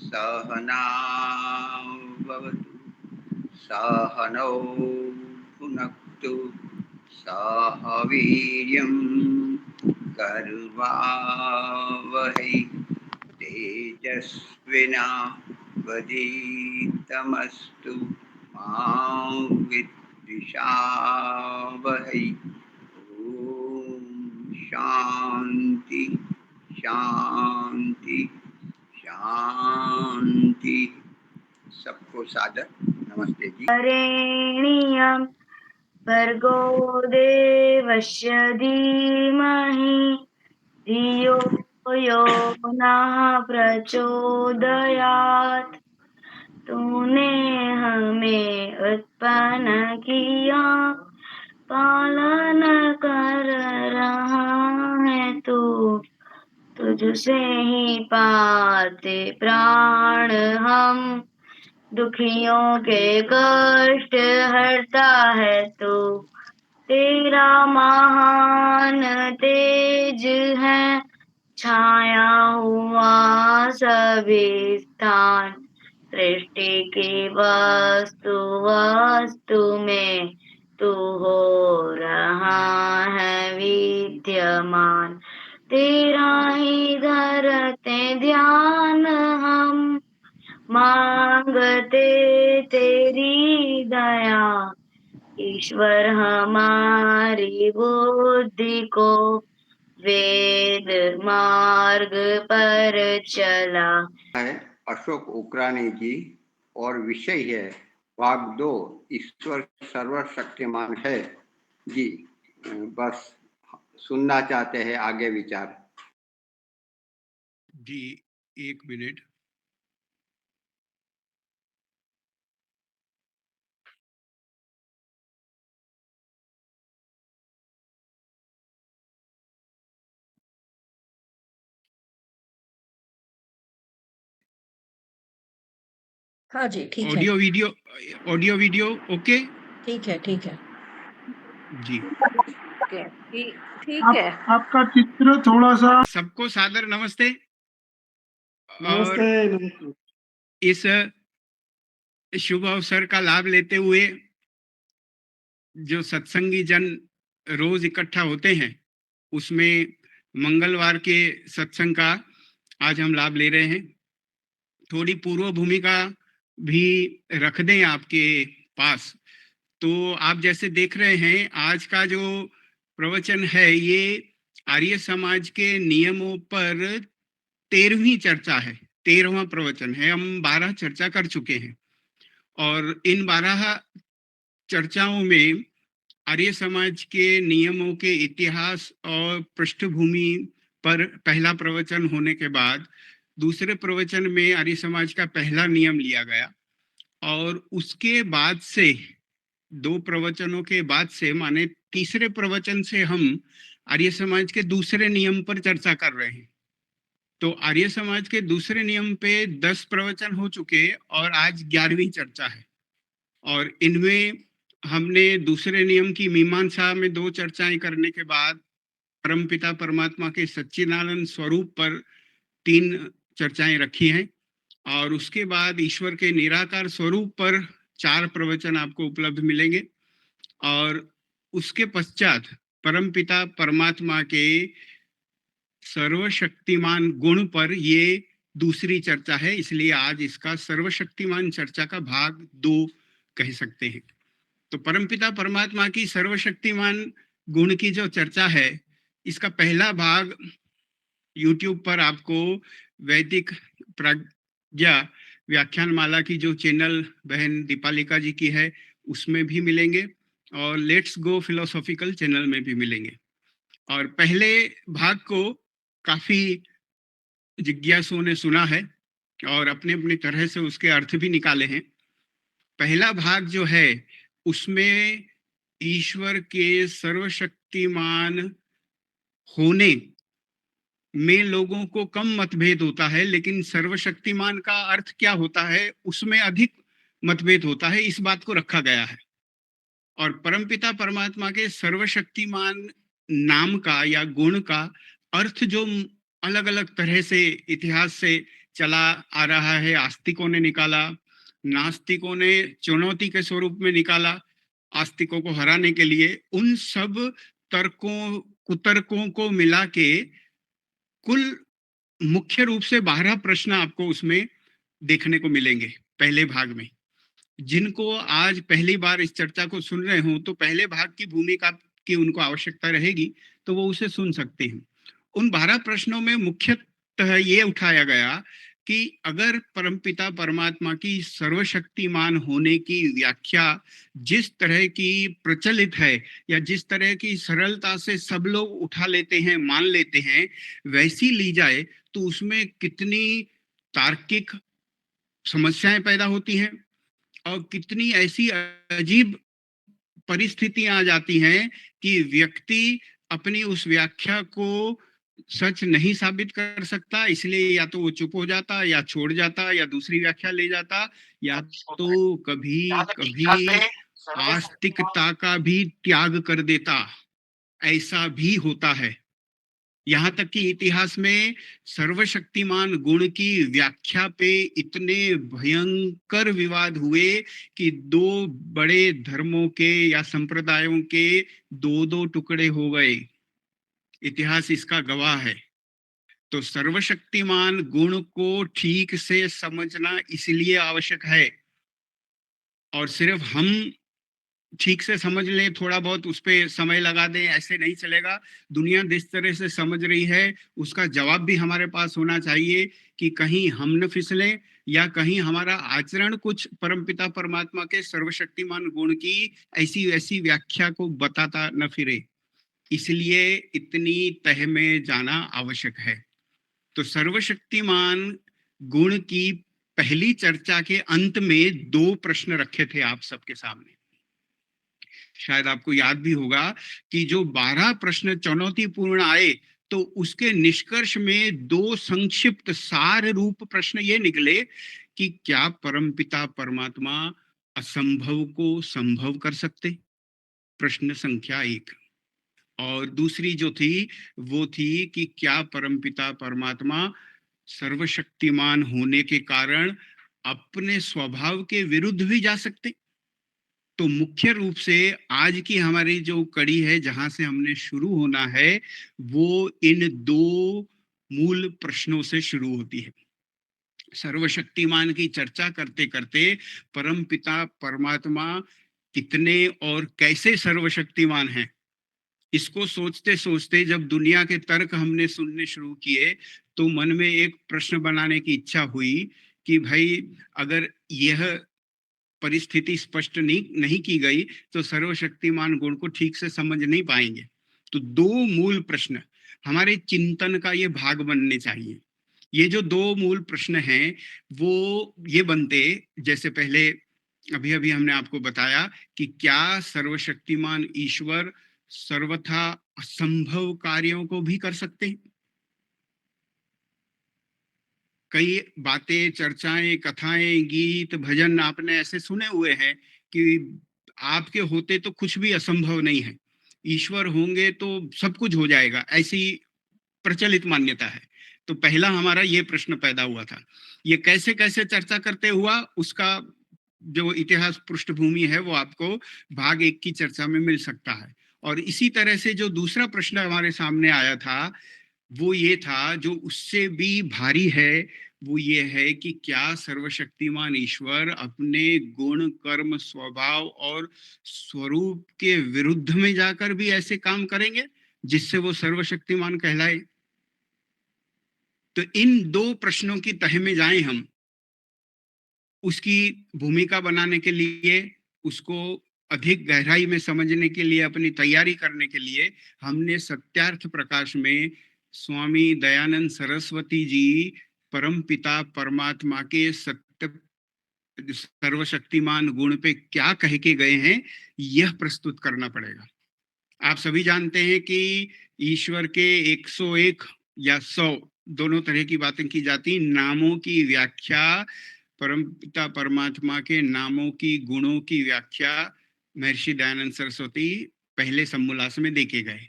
सहनावतु सहनौ भुनक्तु सह वीर्यं कर्वावहै तेजस्विनावधीतमस्तु मा विद्विषावहै। ओम शांति शांति शांति। सबको सादर नमस्ते जी। वरेण्यं भर्गो देवस्य धीमहि धियो यो नः प्रचोदयात्। तूने हमें उत्पन्न किया, पालन कर रहा है तू। तुझसे ही पाते प्राण हम, दुखियों के कष्ट हरता है तू। तेरा महान तेज है, छाया हुआ सभी स्थान। सृष्टि की वस्तु वस्तु में तू हो रहा है विद्यमान। तेरा ही धरते ध्यान हम, मांगते तेरी दया। ईश्वर हमारी बुद्धि को वेद मार्ग पर चला है अशोक उकरानी जी और विषय है भाग 2 ईश्वर सर्वशक्तिमान है जी। बस सुनना चाहते हैं आगे विचार जी। 1 मिनट। हाँ जी, ठीक है। ऑडियो वीडियो ओके ठीक है जी। ठीक है। आपका चित्र थोड़ा सा। सबको सादर नमस्ते। और नमस्ते। इस शुभ अवसर का लाभ लेते हुए जो सत्संगी जन रोज इकट्ठा होते हैं, उसमें मंगलवार के सत्संग का आज हम लाभ ले रहे हैं। थोड़ी पूर्व भूमिका भी रख दें आपके पास। तो आप जैसे देख रहे हैं, आज का जो प्रवचन है ये आर्य समाज के नियमों पर 13वीं चर्चा है, 13वां प्रवचन है। हम 12 चर्चा कर चुके हैं और इन 12 चर्चाओं में आर्य समाज के नियमों के इतिहास और पृष्ठभूमि पर पहला प्रवचन होने के बाद दूसरे प्रवचन में आर्य समाज का पहला नियम लिया गया और उसके बाद से 2 प्रवचनों के बाद से माने तीसरे प्रवचन से हम आर्य समाज के दूसरे नियम पर चर्चा कर रहे हैं। तो आर्य समाज के दूसरे नियम पे 10 प्रवचन हो चुके और आज 11वीं चर्चा है। और इनमें हमने दूसरे नियम की मीमांसा में 2 चर्चाएं करने के बाद परमपिता परमात्मा के सच्चिदानंद स्वरूप पर 3 चर्चाएं रखी हैं और उसके बाद ईश्वर के निराकार स्वरूप पर 4 प्रवचन आपको उपलब्ध मिलेंगे और उसके पश्चात परमपिता परमात्मा के सर्वशक्तिमान गुण पर ये दूसरी चर्चा है, इसलिए आज इसका सर्वशक्तिमान चर्चा का भाग 2 कह सकते हैं। तो परमपिता परमात्मा की सर्वशक्तिमान गुण की जो चर्चा है, इसका पहला भाग YouTube पर आपको वैदिक प्रज्ञा व्याख्यान माला की जो चैनल बहन दीपालिका जी की है उसमें भी मिलेंगे और लेट्स गो फिलोसॉफिकल चैनल में भी मिलेंगे। और पहले भाग को काफी जिज्ञासुओं ने सुना है और अपने अपनी तरह से उसके अर्थ भी निकाले हैं। पहला भाग जो है उसमें ईश्वर के सर्वशक्तिमान होने में लोगों को कम मतभेद होता है, लेकिन सर्वशक्तिमान का अर्थ क्या होता है उसमें अधिक मतभेद होता है, इस बात को रखा गया है। और परमपिता परमात्मा के सर्वशक्तिमान नाम का या गुण का अर्थ जो अलग अलग तरह से इतिहास से चला आ रहा है, आस्तिकों ने निकाला, नास्तिकों ने चुनौती के स्वरूप में निकाला आस्तिकों को हराने के लिए। उन सब तर्कों कुतर्कों को मिला के कुल मुख्य रूप से 12 प्रश्न आपको उसमें देखने को मिलेंगे पहले भाग में। जिनको आज पहली बार इस चर्चा को सुन रहे हो तो पहले भाग की भूमिका की उनको आवश्यकता रहेगी, तो वो उसे सुन सकते हैं। उन 12 प्रश्नों में मुख्यतः ये उठाया गया कि अगर परमपिता परमात्मा की सर्वशक्तिमान होने की व्याख्या जिस तरह की प्रचलित है या जिस तरह की सरलता से सब लोग उठा लेते हैं, मान लेते हैं, वैसी ली जाए तो उसमें कितनी तार्किक समस्याएं पैदा होती हैं और कितनी ऐसी अजीब परिस्थितियां आ जाती हैं कि व्यक्ति अपनी उस व्याख्या को सच नहीं साबित कर सकता, इसलिए या तो वो चुप हो जाता या छोड़ जाता या दूसरी व्याख्या ले जाता, या तो कभी कभी आस्तिकता का भी त्याग कर देता। ऐसा भी होता है। यहाँ तक कि इतिहास में सर्वशक्तिमान गुण की व्याख्या पे इतने भयंकर विवाद हुए कि 2 बड़े धर्मों के या संप्रदायों के 2-2 टुकड़े हो गए। इतिहास इसका गवाह है। तो सर्वशक्तिमान गुण को ठीक से समझना इसलिए आवश्यक है, और सिर्फ हम ठीक से समझ लें, थोड़ा बहुत उस पर समय लगा दें, ऐसे नहीं चलेगा। दुनिया जिस तरह से समझ रही है उसका जवाब भी हमारे पास होना चाहिए कि कहीं हम न फिसलें या कहीं हमारा आचरण कुछ परमपिता परमात्मा के सर्वशक्तिमान गुण की ऐसी वैसी व्याख्या को बताता न फिरे। इसलिए इतनी तह में जाना आवश्यक है। तो सर्वशक्तिमान गुण की पहली चर्चा के अंत में 2 प्रश्न रखे थे आप सबके सामने। शायद आपको याद भी होगा कि जो 12 प्रश्न चुनौतीपूर्ण आए तो उसके निष्कर्ष में 2 संक्षिप्त सार रूप प्रश्न ये निकले कि क्या परमपिता परमात्मा असंभव को संभव कर सकते, प्रश्न संख्या 1। और दूसरी जो थी वो थी कि क्या परमपिता परमात्मा सर्वशक्तिमान होने के कारण अपने स्वभाव के विरुद्ध भी जा सकते। तो मुख्य रूप से आज की हमारी जो कड़ी है, जहां से हमने शुरू होना है, वो इन 2 मूल प्रश्नों से शुरू होती है। सर्वशक्तिमान की चर्चा करते करते परमपिता परमात्मा कितने और कैसे सर्वशक्तिमान हैं, इसको सोचते सोचते जब दुनिया के तर्क हमने सुनने शुरू किए तो मन में एक प्रश्न बनाने की इच्छा हुई कि भाई अगर यह परिस्थिति स्पष्ट नहीं की गई तो सर्वशक्तिमान गुण को ठीक से समझ नहीं पाएंगे। तो 2 मूल प्रश्न हमारे चिंतन का ये भाग बनने चाहिए। ये जो 2 मूल प्रश्न हैं वो ये बनते, जैसे पहले अभी अभी हमने आपको बताया कि क्या सर्वशक्तिमान ईश्वर सर्वथा असंभव कार्यों को भी कर सकते हैं। कई बातें, चर्चाएं, कथाएं, गीत, भजन आपने ऐसे सुने हुए हैं कि आपके होते तो कुछ भी असंभव नहीं है, ईश्वर होंगे तो सब कुछ हो जाएगा, ऐसी प्रचलित मान्यता है। तो पहला हमारा ये प्रश्न पैदा हुआ था। ये कैसे कैसे चर्चा करते हुआ, उसका जो इतिहास पृष्ठभूमि है वो आपको भाग 1 की चर्चा में मिल सकता है। और इसी तरह से जो दूसरा प्रश्न हमारे सामने आया था वो ये था, जो उससे भी भारी है, वो ये है कि क्या सर्वशक्तिमान ईश्वर अपने गुण, कर्म, स्वभाव और स्वरूप के विरुद्ध में जाकर भी ऐसे काम करेंगे जिससे वो सर्वशक्तिमान कहलाए। तो इन 2 प्रश्नों की तह में जाएं हम, उसकी भूमिका बनाने के लिए, उसको अधिक गहराई में समझने के लिए, अपनी तैयारी करने के लिए हमने सत्यार्थ प्रकाश में स्वामी दयानंद सरस्वती जी परमपिता परमात्मा के सत्य सर्वशक्तिमान गुण पे क्या कह के गए हैं यह प्रस्तुत करना पड़ेगा। आप सभी जानते हैं कि ईश्वर के 101 या 100 दोनों तरह की बातें की जाती। नामों की व्याख्या, परमपिता परमात्मा के नामों की, गुणों की व्याख्या महर्षि दयानंद सरस्वती पहले समोल्लास में देके गए।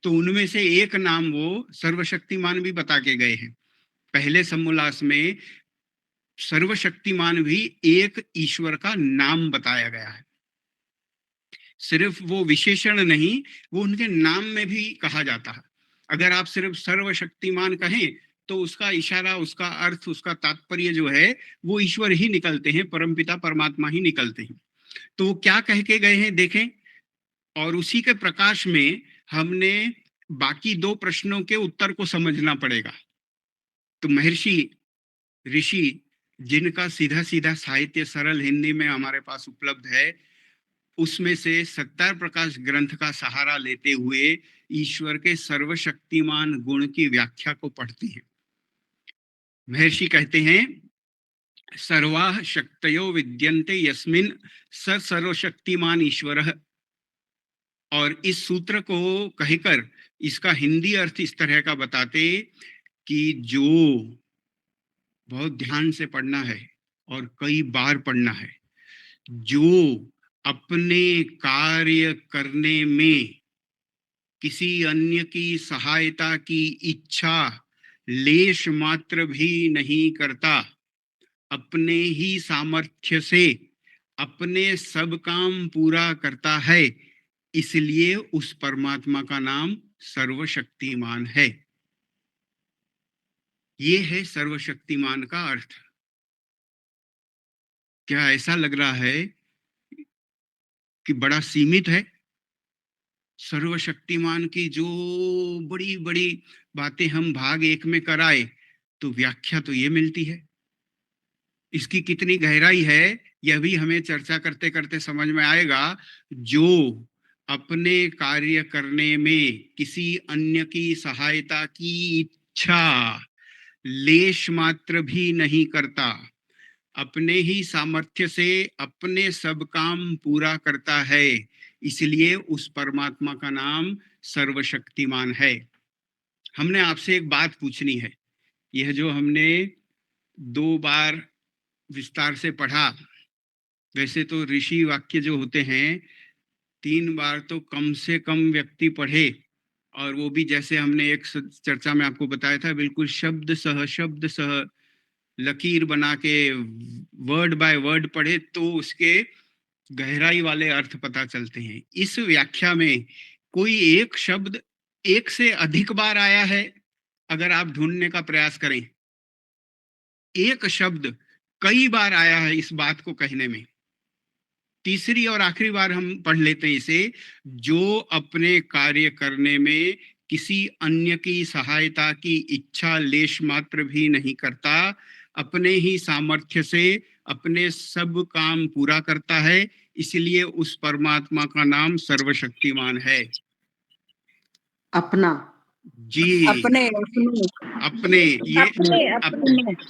तो उनमें से एक नाम वो सर्वशक्तिमान भी बता के गए हैं। पहले समोल्लास में सर्वशक्तिमान भी एक ईश्वर का नाम बताया गया है। सिर्फ वो विशेषण नहीं, वो उनके नाम में भी कहा जाता है। अगर आप सिर्फ सर्वशक्तिमान कहें तो उसका इशारा, उसका अर्थ, उसका तात्पर्य जो है वो ईश्वर ही निकलते हैं, परमपिता परमात्मा ही निकलते हैं। तो वो क्या कह के गए हैं देखें, और उसी के प्रकाश में हमने बाकी दो प्रश्नों के उत्तर को समझना पड़ेगा। तो महर्षि ऋषि जिनका सीधा सीधा साहित्य सरल हिंदी में हमारे पास उपलब्ध है, उसमें से सत्तार प्रकाश ग्रंथ का सहारा लेते हुए ईश्वर के सर्वशक्तिमान गुण की व्याख्या को पढ़ते हैं। महर्षि कहते हैं, सर्वाः शक्तयो विद्यन्ते यस्मिन् स सर्वशक्तिमान ईश्वरः। और इस सूत्र को कहकर इसका हिंदी अर्थ इस तरह का बताते कि जो, बहुत ध्यान से पढ़ना है और कई बार पढ़ना है, जो अपने कार्य करने में किसी अन्य की सहायता की इच्छा लेश मात्र भी नहीं करता, अपने ही सामर्थ्य से अपने सब काम पूरा करता है, इसलिए उस परमात्मा का नाम सर्वशक्तिमान है। ये है सर्वशक्तिमान का अर्थ। क्या ऐसा लग रहा है कि बड़ा सीमित है? सर्वशक्तिमान की जो बड़ी बड़ी बातें हम भाग एक में कराए तो व्याख्या तो ये मिलती है। इसकी कितनी गहराई है यह भी हमें चर्चा करते करते समझ में आएगा। जो अपने कार्य करने में किसी अन्य की सहायता की इच्छा लेश मात्र भी नहीं करता, अपने ही सामर्थ्य से अपने सब काम पूरा करता है, इसलिए उस परमात्मा का नाम सर्वशक्तिमान है। हमने आपसे एक बात पूछनी है। यह जो हमने 2 बार विस्तार से पढ़ा, वैसे तो ऋषि वाक्य जो होते हैं 3 बार तो कम से कम व्यक्ति पढ़े, और वो भी जैसे हमने एक चर्चा में आपको बताया था, बिल्कुल शब्द सह लकीर बना के वर्ड बाय वर्ड पढ़े तो उसके गहराई वाले अर्थ पता चलते हैं। इस व्याख्या में कोई एक शब्द एक से अधिक बार आया है? अगर आप ढूंढने का प्रयास करें, एक शब्द कई बार आया है इस बात को कहने में। तीसरी और आखिरी बार हम पढ़ लेते हैं इसे, जो अपने कार्य करने में किसी अन्य की सहायता की इच्छा लेश मात्र भी नहीं करता, अपने ही सामर्थ्य से अपने सब काम पूरा करता है, इसलिए उस परमात्मा का नाम सर्वशक्तिमान है। अपना, जी, अपने ये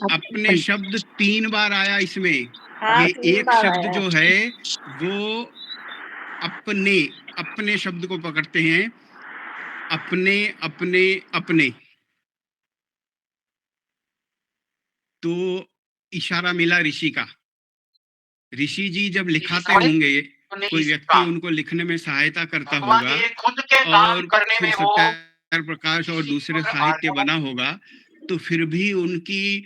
अपने शब्द 3 बार आया इसमें। हाँ, ये 3 एक बार शब्द आया जो है वो अपने शब्द को पकड़ते हैं, अपने अपने अपने। तो इशारा मिला ऋषि का। ऋषि जी जब लिखाते होंगे, कोई व्यक्ति उनको लिखने में सहायता करता होगा, और फिर सत्याग्रह प्रकाश और दूसरे साहित्य बना होगा, तो फिर भी उनकी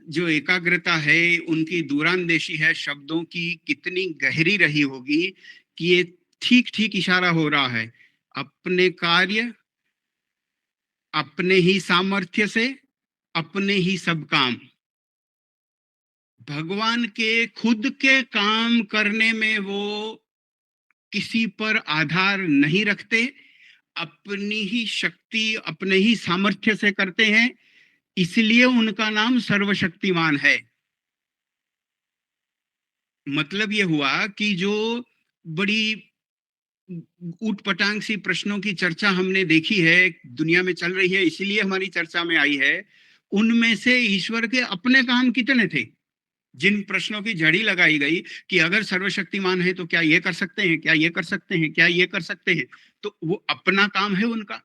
जो एकाग्रता है, उनकी दूरांदेशी है शब्दों की, कितनी गहरी रही होगी कि ये ठीक ठीक इशारा हो रहा है। अपने कार्य, अपने ही सामर्थ्य से अपने ही सब काम। भगवान के खुद के काम करने में वो किसी पर आधार नहीं रखते, अपनी ही शक्ति अपने ही सामर्थ्य से करते हैं, इसलिए उनका नाम सर्वशक्तिमान है। मतलब ये हुआ कि जो बड़ी ऊटपटांग सी प्रश्नों की चर्चा हमने देखी है, दुनिया में चल रही है, इसीलिए हमारी चर्चा में आई है, उनमें से ईश्वर के अपने काम कितने थे? जिन प्रश्नों की जड़ी लगाई गई कि अगर सर्वशक्तिमान है तो क्या ये कर सकते हैं, क्या ये कर सकते हैं, क्या ये कर सकते हैं, तो वो अपना काम है उनका।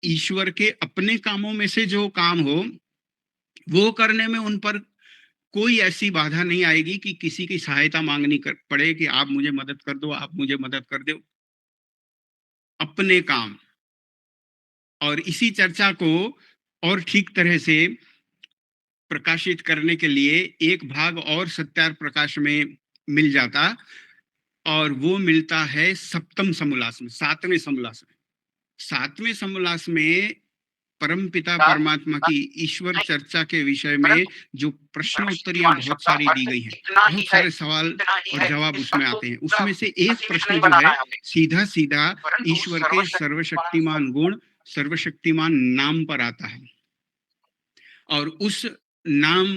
ईश्वर के अपने कामों में से जो काम हो वो करने में उन पर कोई ऐसी बाधा नहीं आएगी कि किसी की सहायता मांगनी पड़े कि आप मुझे मदद कर दो, आप मुझे मदद कर दो। अपने काम। और इसी चर्चा को और ठीक तरह से प्रकाशित करने के लिए एक भाग और सत्यार प्रकाश में मिल जाता, और वो मिलता है सप्तम समोल्लास में, सातवें समोल्लास में। सातवें समोल्लास में परमपिता परमात्मा की ईश्वर चर्चा के विषय में जो प्रश्नोत्तरियां बहुत सारी दी गई हैं, बहुत सारे सवाल और जवाब उसमें आते हैं। उसमें से एक प्रश्न जो है सीधा सीधा ईश्वर के सर्वशक्तिमान गुण, सर्वशक्तिमान नाम पर आता है, और उस नाम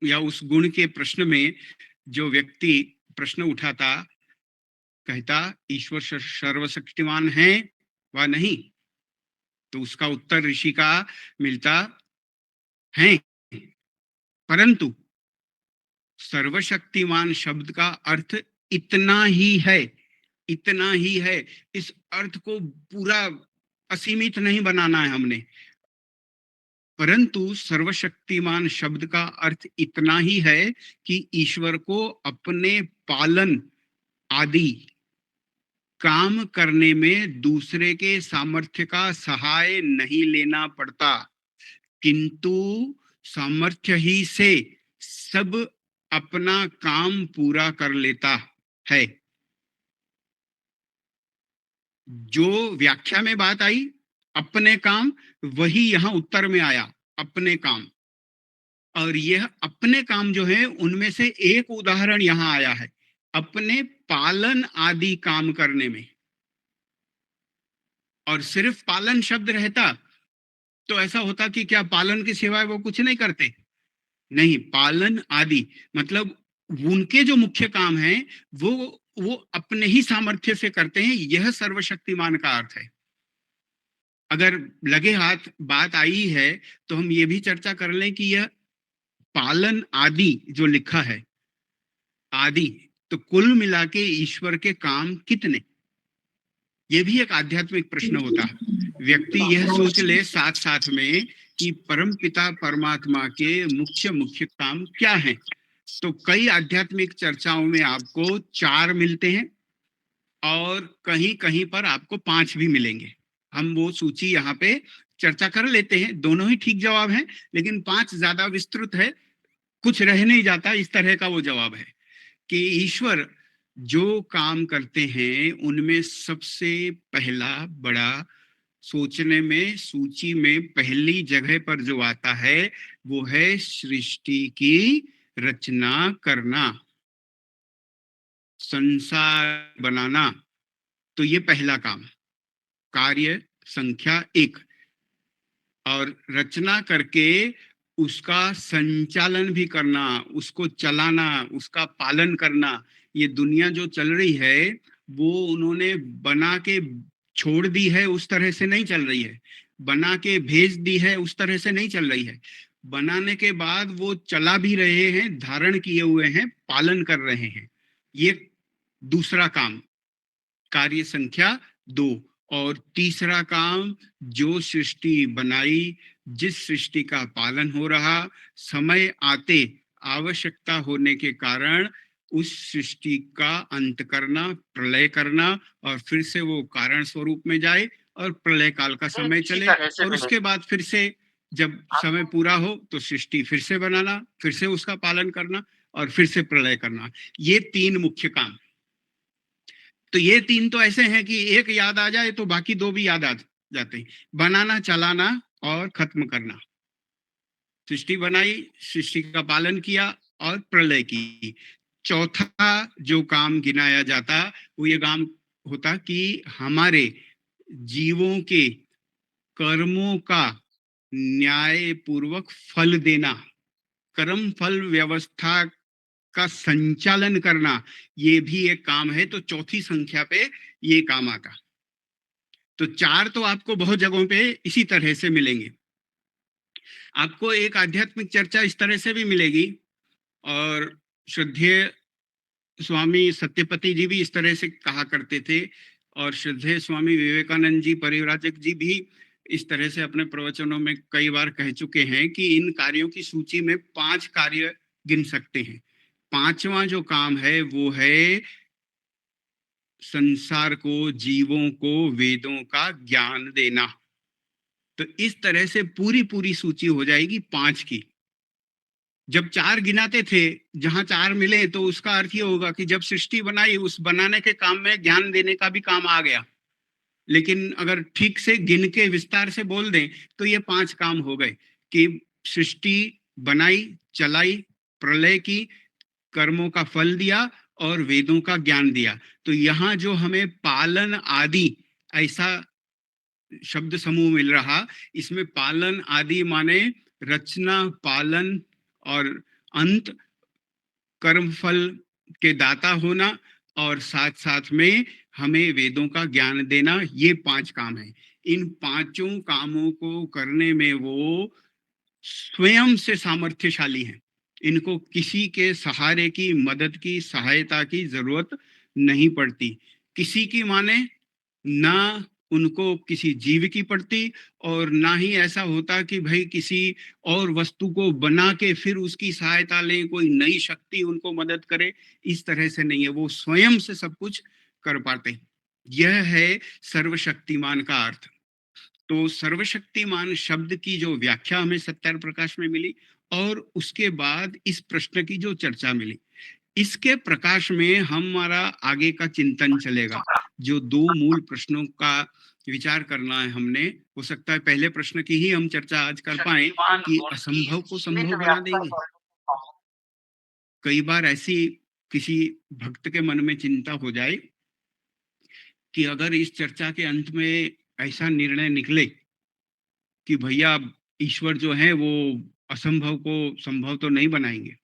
या उस गुण के प्रश्न में जो व्यक्ति प्रश्न उठाता, कहता ईश्वर सर्वशक्तिमान है व नहीं, तो उसका उत्तर ऋषि का मिलता है, परंतु सर्वशक्तिमान शब्द का अर्थ इतना ही है, इतना ही है। इस अर्थ को पूरा असीमित नहीं बनाना है हमने, परंतु सर्वशक्तिमान शब्द का अर्थ इतना ही है कि ईश्वर को अपने पालन आदि काम करने में दूसरे के सामर्थ्य का सहाय नहीं लेना पड़ता, किंतु सामर्थ्य ही से सब अपना काम पूरा कर लेता है। जो व्याख्या में बात आई अपने काम, वही यहां उत्तर में आया, अपने काम। और यह अपने काम जो है उनमें से एक उदाहरण यहां आया है, अपने पालन आदि काम करने में। और सिर्फ पालन शब्द रहता तो ऐसा होता कि क्या पालन के सिवाय वो कुछ नहीं करते? नहीं, पालन आदि मतलब उनके जो मुख्य काम हैं वो अपने ही सामर्थ्य से करते हैं। यह सर्वशक्तिमान का अर्थ है। अगर लगे हाथ बात आई है तो हम ये भी चर्चा कर लें कि यह पालन आदि जो लिखा है, आदि, तो कुल मिला के ईश्वर के काम कितने, ये भी एक आध्यात्मिक प्रश्न होता है। व्यक्ति यह सोच ले साथ साथ में कि परम पिता परमात्मा के मुख्य मुख्य काम क्या हैं। तो कई आध्यात्मिक चर्चाओं में आपको 4 मिलते हैं और कहीं कहीं पर आपको 5 भी मिलेंगे। हम वो सूची यहाँ पे चर्चा कर लेते हैं, दोनों ही ठीक जवाब हैं, लेकिन 5 ज्यादा विस्तृत है, कुछ रह नहीं जाता, इस तरह का वो जवाब है कि ईश्वर जो काम करते हैं उनमें सबसे पहला बड़ा, सोचने में सूची में पहली जगह पर जो आता है वो है सृष्टि की रचना करना, संसार बनाना। तो ये पहला काम, कार्य संख्या 1। और रचना करके उसका संचालन भी करना, उसको चलाना, उसका पालन करना। ये दुनिया जो चल रही है वो उन्होंने बना के छोड़ दी है, उस तरह से नहीं चल रही है। बना के भेज दी है, उस तरह से नहीं चल रही है। बनाने के बाद वो चला भी रहे हैं, धारण किए हुए हैं, पालन कर रहे हैं। ये दूसरा काम, कार्य संख्या 2। और तीसरा काम, जो सृष्टि बनाई, जिस सृष्टि का पालन हो रहा, समय आते आवश्यकता होने के कारण उस सृष्टि का अंत करना, प्रलय करना, और फिर से वो कारण स्वरूप में जाए और प्रलय काल का समय चले, और उसके बाद फिर से जब समय पूरा हो तो सृष्टि फिर से बनाना, फिर से उसका पालन करना, और फिर से प्रलय करना। ये 3 मुख्य काम। तो ये 3 तो ऐसे हैं कि एक याद आ जाए तो बाकी 2 भी याद आ जाते हैं, बनाना, चलाना और खत्म करना। सृष्टि बनाई, सृष्टि का पालन किया और प्रलय की। चौथा जो काम गिनाया जाता वो ये काम होता कि हमारे जीवों के कर्मों का न्याय पूर्वक फल देना, कर्म फल व्यवस्था का संचालन करना, ये भी एक काम है। तो चौथी संख्या पे ये काम आता। तो 4 तो आपको बहुत जगहों पे इसी तरह से मिलेंगे। आपको एक आध्यात्मिक चर्चा इस तरह से भी मिलेगी, और श्रद्धेय स्वामी सत्यपति जी भी इस तरह से कहा करते थे, और श्रद्धेय स्वामी विवेकानंद जी परिव्राजक जी भी इस तरह से अपने प्रवचनों में कई बार कह चुके हैं कि इन कार्यों की सूची में 5 कार्य गिन सकते हैं। 5वां जो काम है वो है संसार को, जीवों को वेदों का ज्ञान देना। तो इस तरह से पूरी पूरी सूची हो जाएगी 5 की। जब 4 गिनाते थे, जहां 4 मिले तो उसका अर्थ ये होगा कि जब सृष्टि बनाई, उस बनाने के काम में ज्ञान देने का भी काम आ गया। लेकिन अगर ठीक से गिन के विस्तार से बोल दें तो ये 5 काम हो गए कि सृष्टि बनाई, चलाई, प्रलय की, कर्मों का फल दिया और वेदों का ज्ञान दिया। तो यहाँ जो हमें पालन आदि ऐसा शब्द समूह मिल रहा, इसमें पालन आदि माने रचना, पालन और अंत, कर्मफल के दाता होना, और साथ साथ में हमें वेदों का ज्ञान देना, ये 5 काम है। इन 5 कामों को करने में वो स्वयं से सामर्थ्यशाली हैं। इनको किसी के सहारे की, मदद की, सहायता की जरूरत नहीं पड़ती। किसी की माने ना उनको किसी जीव की पड़ती, और ना ही ऐसा होता कि भाई किसी और वस्तु को बना के फिर उसकी सहायता लें, कोई नई शक्ति उनको मदद करे, इस तरह से नहीं है। वो स्वयं से सब कुछ कर पाते हैं। यह है सर्वशक्तिमान का अर्थ। तो सर्वशक्तिमान शब्द की जो व्याख्या हमें सत्यार प्रकाश में मिली, और उसके बाद इस प्रश्न की जो चर्चा मिली, इसके प्रकाश में हमारा आगे का चिंतन चलेगा। जो 2 मूल प्रश्नों का विचार करना है हमने, हो सकता है पहले प्रश्न की ही हम चर्चा आज कर पाए कि असंभव को संभव बना देंगे। कई बार ऐसी किसी भक्त के मन में चिंता हो जाए कि अगर इस चर्चा के अंत में ऐसा निर्णय निकले कि भैया ईश्वर जो है वो असंभव को संभव तो नहीं बनाएंगे,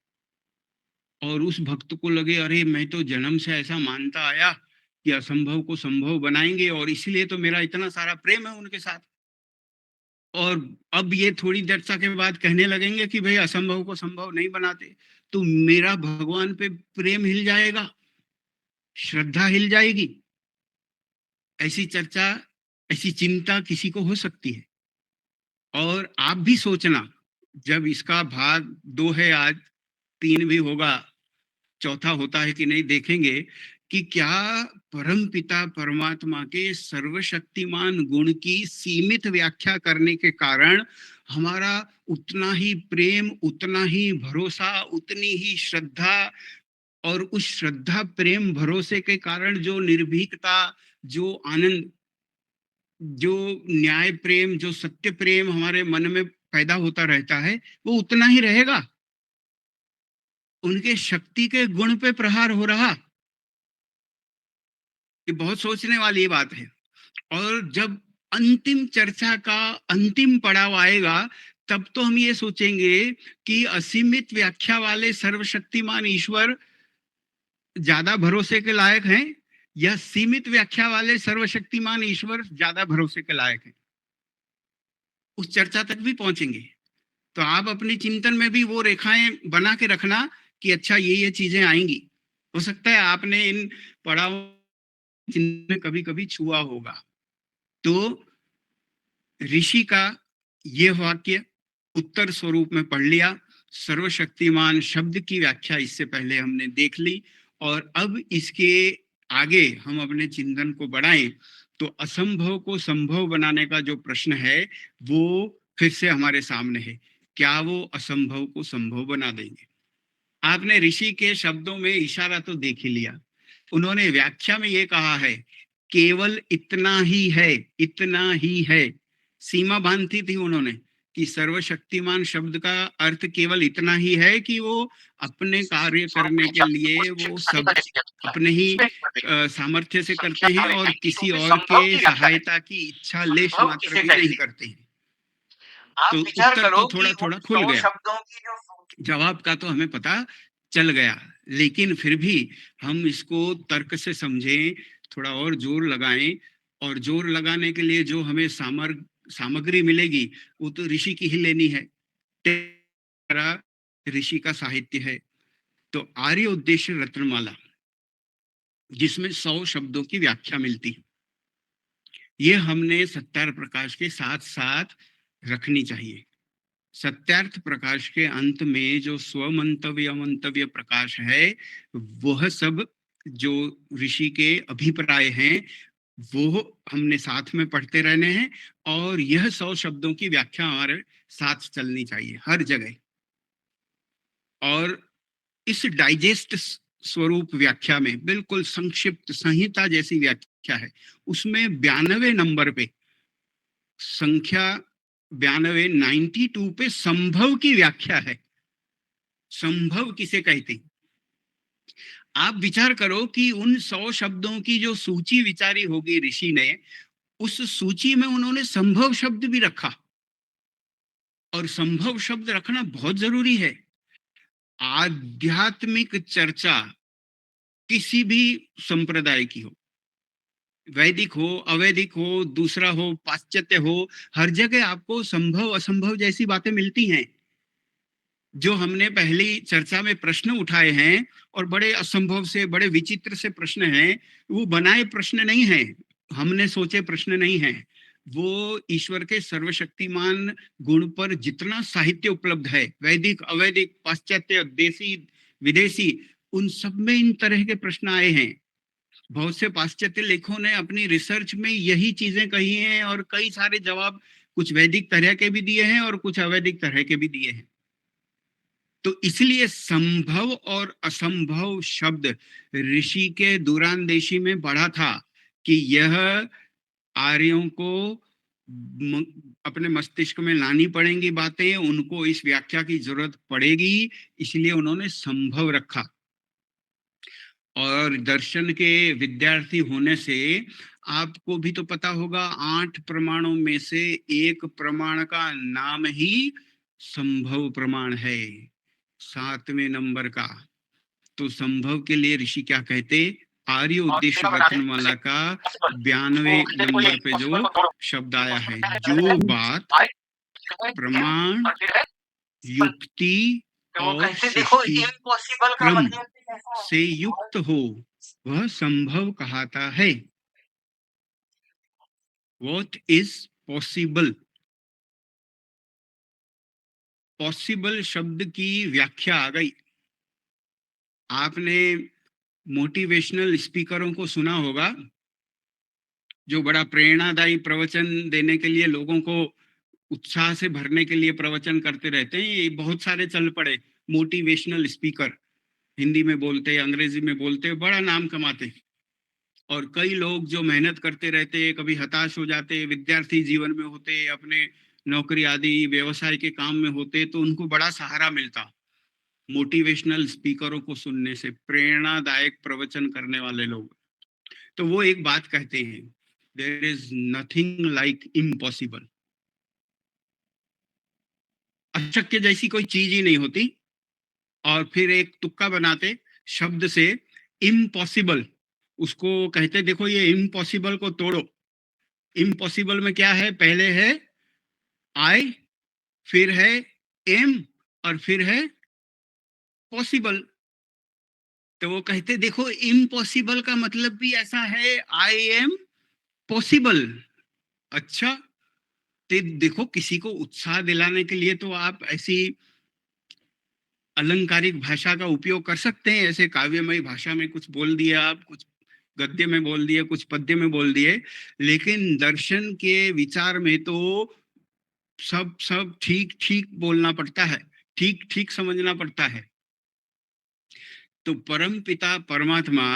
और उस भक्त को लगे अरे मैं तो जन्म से ऐसा मानता आया कि असंभव को संभव बनाएंगे, और इसलिए तो मेरा इतना सारा प्रेम है उनके साथ, और अब ये थोड़ी चर्चा के बाद कहने लगेंगे कि भाई असंभव को संभव नहीं बनाते, तो मेरा भगवान पे प्रेम हिल जाएगा, श्रद्धा हिल जाएगी। ऐसी चर्चा, ऐसी चिंता किसी को हो सकती है। और आप भी सोचना, जब इसका भाग 2 है, आज 3 भी होगा, चौथा होता है कि नहीं देखेंगे, कि क्या परम पिता परमात्मा के सर्वशक्तिमान गुण की सीमित व्याख्या करने के कारण हमारा उतना ही प्रेम, उतना ही भरोसा, उतनी ही श्रद्धा, और उस श्रद्धा, प्रेम, भरोसे के कारण जो निर्भीकता, जो आनंद, जो न्याय प्रेम, जो सत्य प्रेम हमारे मन में पैदा होता रहता है, वो उतना ही रहेगा। उनके शक्ति के गुण पे प्रहार हो रहा। ये बहुत सोचने वाली बात है। और जब अंतिम चर्चा का अंतिम पड़ाव आएगा, तब तो हम ये सोचेंगे कि असीमित व्याख्या वाले सर्वशक्तिमान ईश्वर ज्यादा भरोसे के लायक हैं, या सीमित व्याख्या वाले सर्वशक्तिमान ईश्वर ज्यादा भरोसे के लायक हैं। उस चर्चा तक भी पहुंचेंगे। तो आप अपनी चिंतन में भी वो रेखाएं बना के रखना कि अच्छा ये चीजें आएंगी। हो सकता है आपने इन पड़ाव में कभी कभी छुआ होगा। तो ऋषि का ये वाक्य उत्तर स्वरूप में पढ़ लिया। सर्वशक्तिमान शब्द की व्याख्या इससे पहले हमने देख ली, और अब इसके आगे हम अपने चिंतन को बढ़ाएं तो असंभव को संभव बनाने का जो प्रश्न है वो फिर से हमारे सामने है। क्या वो असंभव को संभव बना देंगे? आपने ऋषि के शब्दों में इशारा तो देख ही लिया। उन्होंने व्याख्या में ये कहा है केवल इतना ही है, इतना ही है। सीमा बांधी थी उन्होंने कि सर्वशक्तिमान शब्द का अर्थ केवल इतना ही है कि वो अपने कार्य करने के लिए वो सब अपने ही सामर्थ्य से करते हैं, और किसी और के सहायता की इच्छा लेश मात्र भी नहीं करते हैं। तो उत्तर तो थोड़ा थोड़ा खुल गया, जवाब का तो हमें पता चल गया, लेकिन फिर भी हम इसको तर्क से समझें, थोड़ा और जोर लगाएं, और जोर लगाने के लिए जो हमें सामग्री मिलेगी वो तो ऋषि की ही लेनी है। ऋषि का साहित्य है। तो आर्य उद्देश्य रत्नमाला, जिसमें 100 शब्दों की व्याख्या मिलती है, ये हमने सत्यार्थ प्रकाश के साथ साथ रखनी चाहिए। सत्यार्थ प्रकाश के अंत में जो स्वमंतव्य मंतव्य प्रकाश है, वह सब जो ऋषि के अभिप्राय हैं वो हमने साथ में पढ़ते रहने हैं, और यह 100 शब्दों की व्याख्या हमारे साथ चलनी चाहिए हर जगह। और इस डाइजेस्ट स्वरूप व्याख्या में बिल्कुल संक्षिप्त संहिता जैसी व्याख्या है, उसमें 92 नंबर पे संख्या 92 92 पे संभव की व्याख्या है। संभव किसे कहते हैं? आप विचार करो कि उन 100 शब्दों की जो सूची विचारी होगी ऋषि ने, उस सूची में उन्होंने संभव शब्द भी रखा, और संभव शब्द रखना बहुत जरूरी है। आध्यात्मिक चर्चा किसी भी संप्रदाय की हो, वैदिक हो, अवैदिक हो, दूसरा हो, पाश्चात्य हो, हर जगह आपको संभव असंभव जैसी बातें मिलती हैं। जो हमने पहली चर्चा में प्रश्न उठाए हैं, और बड़े असंभव से, बड़े विचित्र से प्रश्न हैं, वो बनाए प्रश्न नहीं हैं, हमने सोचे प्रश्न नहीं हैं। वो ईश्वर के सर्वशक्तिमान गुण पर जितना साहित्य उपलब्ध है, वैदिक, अवैदिक, पाश्चात्य, देसी, विदेशी, उन सब में इन तरह के प्रश्न आए हैं। बहुत से पाश्चात्य लेखों ने अपनी रिसर्च में यही चीजें कही हैं, और कई सारे जवाब कुछ वैदिक तरह के भी दिए हैं और कुछ अवैदिक तरह के भी दिए हैं। तो इसलिए संभव और असंभव शब्द ऋषि के दूरांदेशी में बढ़ा था कि यह आर्यों को अपने मस्तिष्क में लानी पड़ेंगी बातें, उनको इस व्याख्या की जरूरत पड़ेगी, इसलिए उन्होंने संभव रखा। और दर्शन के विद्यार्थी होने से आपको भी तो पता होगा, 8 प्रमाणों में से एक प्रमाण का नाम ही संभव प्रमाण है, 7वें नंबर का। तो संभव के लिए ऋषि क्या कहते? आर्य उद्देश्य रत्नमाला का 92 नंबर पे जो शब्द आया है, जो बात प्रमाण, युक्ति और सृष्टि क्रम से युक्त हो, वह संभव कहलाता है। What is possible? पॉसिबल शब्द की व्याख्या आ गई। आपने मोटिवेशनल स्पीकरों को सुना होगा, जो बड़ा प्रेरणादायी प्रवचन देने के लिए, लोगों को उत्साह से भरने के लिए प्रवचन करते रहते हैं। ये बहुत सारे चल पड़े मोटिवेशनल स्पीकर, हिंदी में बोलते, अंग्रेजी में बोलते, बड़ा नाम कमाते। और कई लोग जो मेहनत करते रहते, कभी हताश हो जाते, विद्यार्थी जीवन में होते, अपने नौकरी आदि व्यवसाय के काम में होते, तो उनको बड़ा सहारा मिलता मोटिवेशनल स्पीकरों को सुनने से, प्रेरणादायक प्रवचन करने वाले लोग। तो वो एक बात कहते हैं, there is nothing like impossible. अशक्य जैसी कोई चीज ही नहीं होती। और फिर एक तुक्का बनाते शब्द से, इम्पॉसिबल, उसको कहते देखो ये इम्पॉसिबल को तोड़ो। इम्पॉसिबल में क्या है? पहले है आई, फिर है एम, और फिर है पॉसिबल। तो वो कहते देखो इम्पॉसिबल का मतलब भी ऐसा है, आई एम पॉसिबल। अच्छा, तो देखो किसी को उत्साह दिलाने के लिए तो आप ऐसी अलंकारिक भाषा का उपयोग कर सकते हैं, ऐसे काव्यमयी भाषा में कुछ बोल दिया आप, कुछ गद्य में बोल दिए, कुछ पद्य में बोल दिए, लेकिन दर्शन के विचार में तो सब ठीक ठीक बोलना पड़ता है, ठीक ठीक समझना पड़ता है। तो परम पिता परमात्मा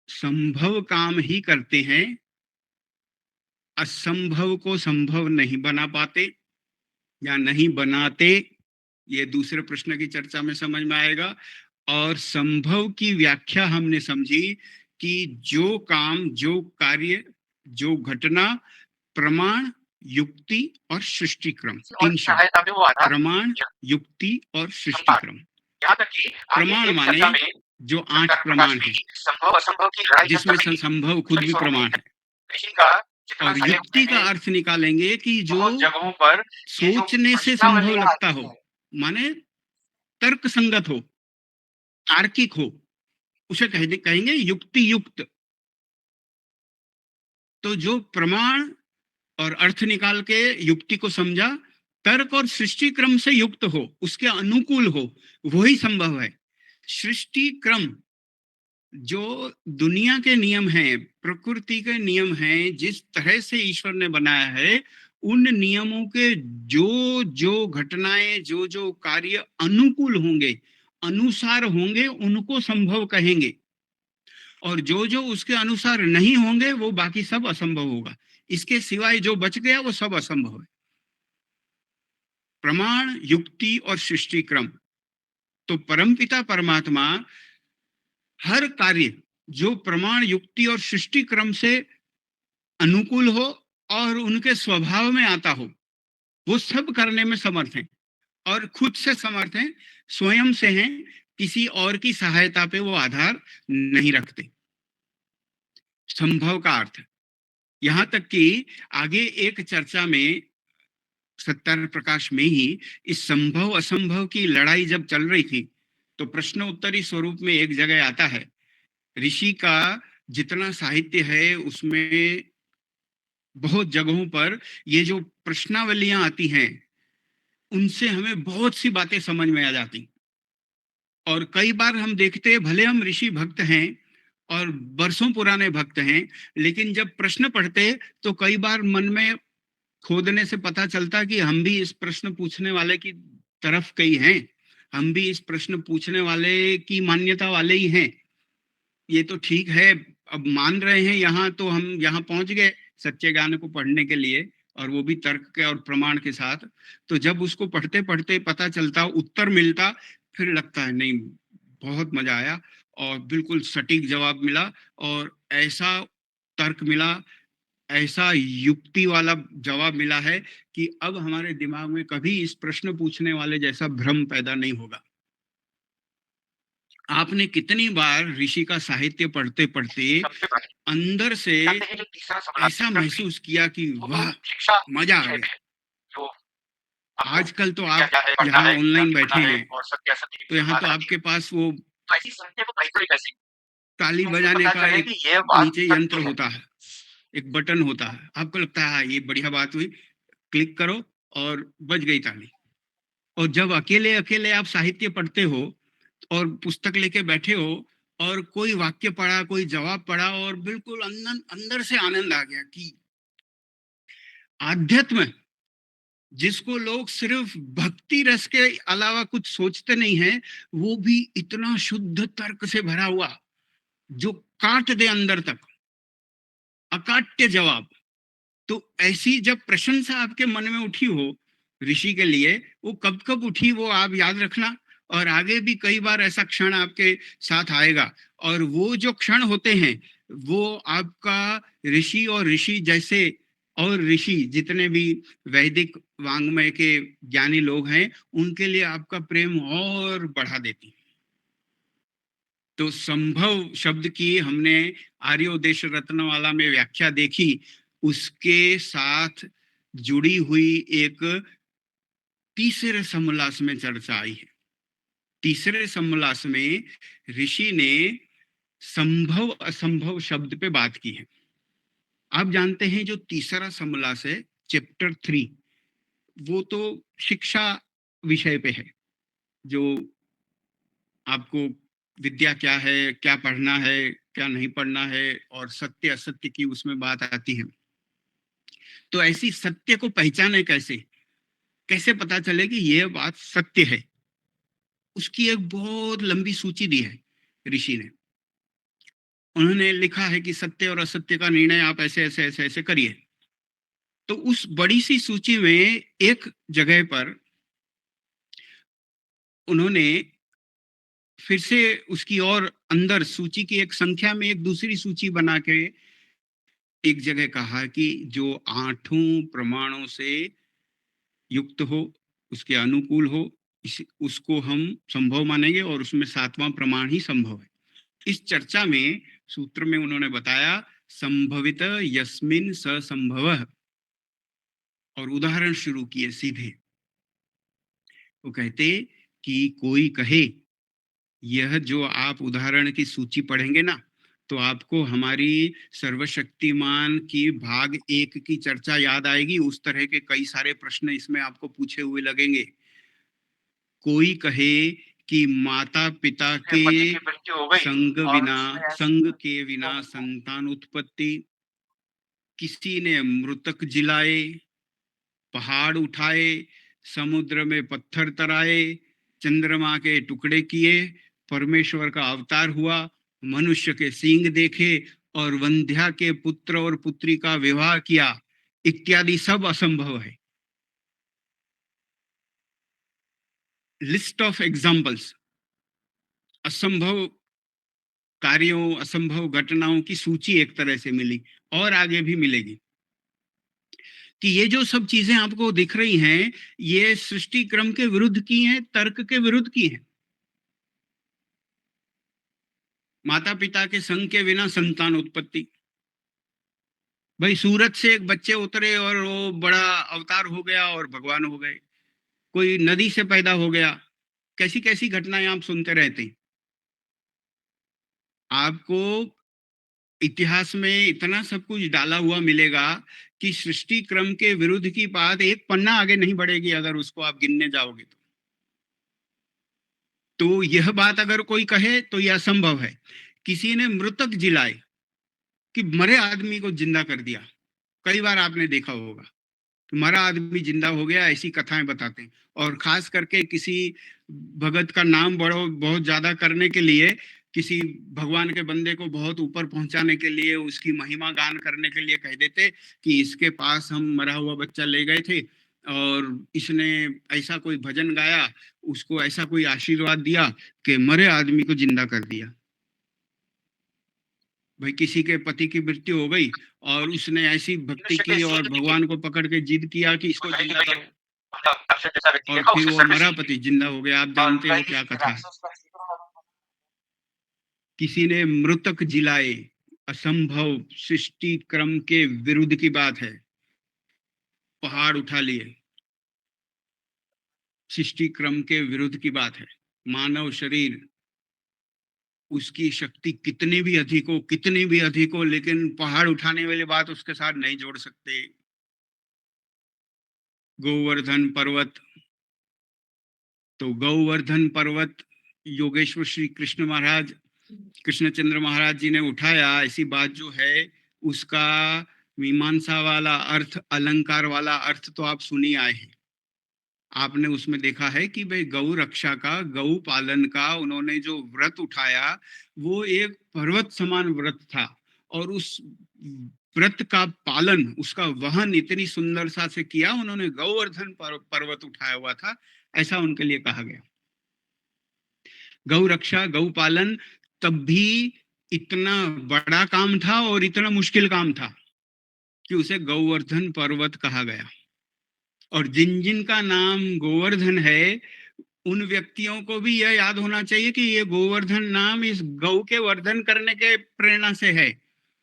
संभव काम ही करते हैं, असंभव को संभव नहीं बना पाते या नहीं बनाते, ये दूसरे प्रश्न की चर्चा में समझ में आएगा। और संभव की व्याख्या हमने समझी कि जो काम, जो कार्य, जो घटना, प्रमाण, युक्ति और सृष्टि क्रम, 3 शब्द, प्रमाण, युक्ति और सृष्टि क्रम। प्रमाण माने जो 8 प्रमाण है, जिसमें संभव खुद भी प्रमाण है। और युक्ति का अर्थ निकालेंगे कि जो सोचने से संभव लगता हो, माने तर्क संगत हो, तार्किक हो, उसे कहेंगे युक्ति युक्त। तो जो प्रमाण और अर्थ निकाल के युक्ति को समझा, तर्क और सृष्टि क्रम से युक्त हो, उसके अनुकूल हो, वही संभव है। सृष्टि क्रम जो दुनिया के नियम हैं, प्रकृति के नियम हैं, जिस तरह से ईश्वर ने बनाया है, उन नियमों के जो जो घटनाएं, जो जो कार्य अनुकूल होंगे, अनुसार होंगे, उनको संभव कहेंगे, और जो जो उसके अनुसार नहीं होंगे वो बाकी सब असंभव होगा। इसके सिवाय जो बच गया वो सब असंभव है। प्रमाण, युक्ति और सृष्टि क्रम। तो परमपिता परमात्मा हर कार्य जो प्रमाण, युक्ति और सृष्टि क्रम से अनुकूल हो और उनके स्वभाव में आता हो, वो सब करने में समर्थ हैं, और खुद से समर्थ हैं, स्वयं से हैं, किसी और की सहायता पे वो आधार नहीं रखते। संभव का अर्थ, यहां तक कि आगे एक चर्चा में सत्यार्थ प्रकाश में ही इस संभव असंभव की लड़ाई जब चल रही थी, तो प्रश्न उत्तरी स्वरूप में एक जगह आता है, ऋषि का जितना साहित्य है उसमें बहुत जगहों पर ये जो प्रश्नावलियां आती हैं उनसे हमें बहुत सी बातें समझ में आ जाती। और कई बार हम देखते हैं, भले हम ऋषि भक्त हैं और बरसों पुराने भक्त हैं, लेकिन जब प्रश्न पढ़ते तो कई बार मन में खोदने से पता चलता कि हम भी इस प्रश्न पूछने वाले की तरफ कई हैं, हम भी इस प्रश्न पूछने वाले की मान्यता वाले ही हैं। ये तो ठीक है, अब मान रहे हैं यहाँ, तो हम यहाँ पहुंच गए सच्चे ज्ञान को पढ़ने के लिए, और वो भी तर्क के और प्रमाण के साथ। तो जब उसको पढ़ते पढ़ते पता चलता, उत्तर मिलता, फिर लगता है नहीं, बहुत मजा आया और बिल्कुल सटीक जवाब मिला, और ऐसा तर्क मिला, ऐसा युक्ति वाला जवाब मिला है कि अब हमारे दिमाग में कभी इस प्रश्न पूछने वाले जैसा भ्रम पैदा नहीं होगा। आपने कितनी बार ऋषि का साहित्य पढ़ते पढ़ते अंदर से ऐसा महसूस किया कि वाह, मजा आ गया। आजकल तो आप यहाँ ऑनलाइन बैठे हैं, तो यहाँ तो आपके पास वो ताली बजाने का एक नीचे यंत्र होता है, एक बटन होता है, आपको लगता है ये बढ़िया बात हुई, क्लिक करो और बज गई ताली। और जब अकेले अकेले आप साहित्य पढ़ते हो और पुस्तक लेके बैठे हो और कोई वाक्य पढ़ा, कोई जवाब पढ़ा, और बिल्कुल अंदर से आनंद आ गया कि आध्यात्म जिसको लोग सिर्फ भक्ति रस के अलावा कुछ सोचते नहीं है, वो भी इतना शुद्ध तर्क से भरा हुआ जो काट दे अंदर तक, अकाट्य जवाब। तो ऐसी जब प्रशंसा आपके मन में उठी हो ऋषि के लिए, वो कब कब उठी वो आप याद रखना, और आगे भी कई बार ऐसा क्षण आपके साथ आएगा। और वो जो क्षण होते हैं वो आपका ऋषि और ऋषि जैसे और ऋषि जितने भी वैदिक वांग्मय के ज्ञानी लोग हैं उनके लिए आपका प्रेम और बढ़ा देती। तो संभव शब्द की हमने आर्योदेश रत्नवाला में व्याख्या देखी, उसके साथ जुड़ी हुई एक तीसरे समोल्लास में चर्चा आई है। तीसरे समोल्लास में ऋषि ने संभव असंभव शब्द पे बात की है। आप जानते हैं जो तीसरा समोल्लास है, चैप्टर 3, वो तो शिक्षा विषय पे है, जो आपको विद्या क्या है, क्या पढ़ना है, क्या नहीं पढ़ना है, और सत्य असत्य की उसमें बात आती है। तो ऐसी सत्य को पहचाने कैसे, कैसे पता चले कि यह बात सत्य है, उसकी एक बहुत लंबी सूची दी है ऋषि ने। उन्होंने लिखा है कि सत्य और असत्य का निर्णय आप ऐसे ऐसे ऐसे ऐसे करिए। तो उस बड़ी सी सूची में एक जगह पर उन्होंने फिर से उसकी और अंदर सूची की एक संख्या में एक दूसरी सूची बना के एक जगह कहा कि जो 8 प्रमाणों से युक्त हो, उसके अनुकूल हो, उसको हम संभव मानेंगे, और उसमें 7वां प्रमाण ही संभव है। इस चर्चा में सूत्र में उन्होंने बताया संभवित यस्मिन स संभव, और उदाहरण शुरू किए सीधे। वो कहते कि कोई कहे, यह जो आप उदाहरण की सूची पढ़ेंगे ना, तो आपको हमारी सर्वशक्तिमान की भाग 1 की चर्चा याद आएगी। उस तरह के कई सारे प्रश्न इसमें आपको पूछे हुए लगेंगे। कोई कहे कि माता पिता के संग के बिना संतान उत्पत्ति, किसी ने मृतक जिलाए, पहाड़ उठाए, समुद्र में पत्थर तराए, चंद्रमा के टुकड़े किए, परमेश्वर का अवतार हुआ, मनुष्य के सींग देखे और वंध्या के पुत्र और पुत्री का विवाह किया, इत्यादि सब असंभव है। लिस्ट ऑफ एग्जाम्पल्स, असंभव कार्यों, असंभव घटनाओं की सूची एक तरह से मिली, और आगे भी मिलेगी। कि ये जो सब चीजें आपको दिख रही हैं, ये सृष्टि क्रम के विरुद्ध की हैं, तर्क के विरुद्ध की हैं। माता पिता के संग के बिना संतान उत्पत्ति, भाई सूरज से एक बच्चे उतरे और वो बड़ा अवतार हो गया और भगवान हो गए, कोई नदी से पैदा हो गया, कैसी कैसी घटनाएं आप सुनते रहते हैं। आपको इतिहास में इतना सब कुछ डाला हुआ मिलेगा कि सृष्टि क्रम के विरुद्ध की बात एक पन्ना आगे नहीं बढ़ेगी अगर उसको आप गिनने जाओगे तो यह बात अगर कोई कहे तो यह असंभव है। किसी ने मृतक जिलाए कि मरे आदमी को जिंदा कर दिया, कई बार आपने देखा होगा कि मरा आदमी जिंदा हो गया, ऐसी कथाएं बताते हैं। और खास करके किसी भगत का नाम बहुत ज्यादा करने के लिए, किसी भगवान के बंदे को बहुत ऊपर पहुंचाने के लिए, उसकी महिमा गान करने के लिए कह देते कि इसके पास हम मरा हुआ बच्चा ले गए थे और इसने ऐसा कोई भजन गाया, उसको ऐसा कोई आशीर्वाद दिया कि मरे आदमी को जिंदा कर दिया। भाई किसी के पति की मृत्यु हो गई और उसने ऐसी भक्ति की और भगवान को पकड़ के जिद किया कि इसको जिंदा करो, और फिर वो मरा पति जिंदा हो गया। आप जानते हो क्या कथा है। किसी ने मृतक जिलाए, असंभव, सृष्टि क्रम के विरुद्ध की बात है। पहाड़ उठा लिए, सृष्टि क्रम के विरुद्ध की बात है। मानव शरीर, उसकी शक्ति कितनी भी अधिक हो, लेकिन पहाड़ उठाने वाली बात उसके साथ नहीं जोड़ सकते। गोवर्धन पर्वत, तो गोवर्धन पर्वत योगेश्वर श्री कृष्ण महाराज, कृष्णचंद्र महाराज जी ने उठाया, ऐसी बात जो है उसका मीमांसा वाला अर्थ, अलंकार वाला अर्थ तो आप सुनी आए हैं। आपने उसमें देखा है कि भाई गौ रक्षा का, गौ पालन का उन्होंने जो व्रत उठाया वो एक पर्वत समान व्रत था, और उस व्रत का पालन, उसका वहन इतनी सुंदरता से किया उन्होंने। गोवर्धन पर्वत उठाया हुआ था, ऐसा उनके लिए कहा गया। गौ रक्षा, गौ पालन तब भी इतना बड़ा काम था और इतना मुश्किल काम था कि उसे गोवर्धन पर्वत कहा गया। और जिन जिन का नाम गोवर्धन है, उन व्यक्तियों को भी यह याद होना चाहिए कि ये गोवर्धन नाम इस गौ के वर्धन करने के प्रेरणा से है,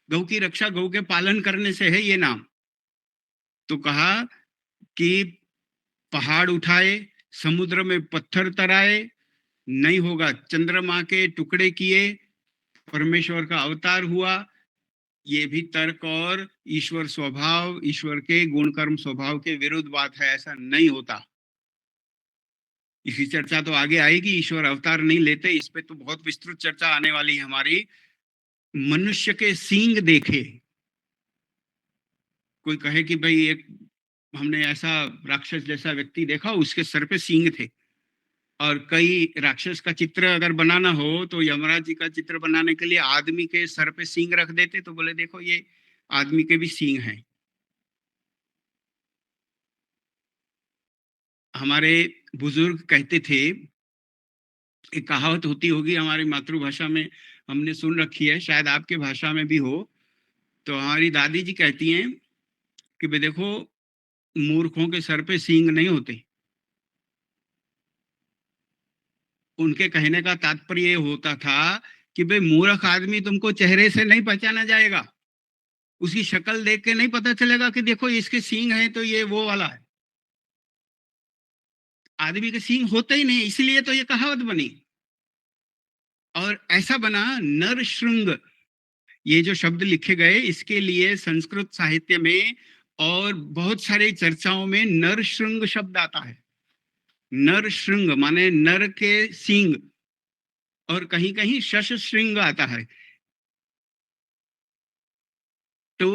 गौ की रक्षा, गौ के पालन करने से है ये नाम। तो कहा कि पहाड़ उठाए, समुद्र में पत्थर तराए, नहीं होगा, चंद्रमा के टुकड़े किए, परमेश्वर का अवतार हुआ। ये भी तर्क और ईश्वर स्वभाव, ईश्वर के गुण कर्म स्वभाव के विरुद्ध बात है, ऐसा नहीं होता। इसकी चर्चा तो आगे आएगी, ईश्वर अवतार नहीं लेते, इस पे तो बहुत विस्तृत चर्चा आने वाली है हमारी। मनुष्य के सींग देखे, कोई कहे कि भाई एक हमने ऐसा राक्षस जैसा व्यक्ति देखा, उसके सर पे सींग थे। और कई राक्षस का चित्र अगर बनाना हो तो यमराज जी का चित्र बनाने के लिए आदमी के सर पे सींग रख देते, तो बोले देखो ये आदमी के भी सींग हैं। हमारे बुजुर्ग कहते थे, एक कहावत होती होगी हमारी मातृभाषा में, हमने सुन रखी है, शायद आपके भाषा में भी हो। तो हमारी दादी जी कहती हैं कि भाई देखो, मूर्खों के सर पे सींग नहीं होते। उनके कहने का तात्पर्य ये होता था कि भाई मूर्ख आदमी तुमको चेहरे से नहीं पहचाना जाएगा, उसकी शक्ल देख के नहीं पता चलेगा कि देखो इसके सींग हैं तो ये वो वाला है। आदमी के सींग होते ही नहीं, इसलिए तो ये कहावत बनी। और ऐसा बना नर श्रृंग, ये जो शब्द लिखे गए, इसके लिए संस्कृत साहित्य में और बहुत सारी चर्चाओं में नर श्रृंग शब्द आता है। नर श्रृंग माने नर के सींग, और कहीं कहीं शश श्रृंग आता है। तो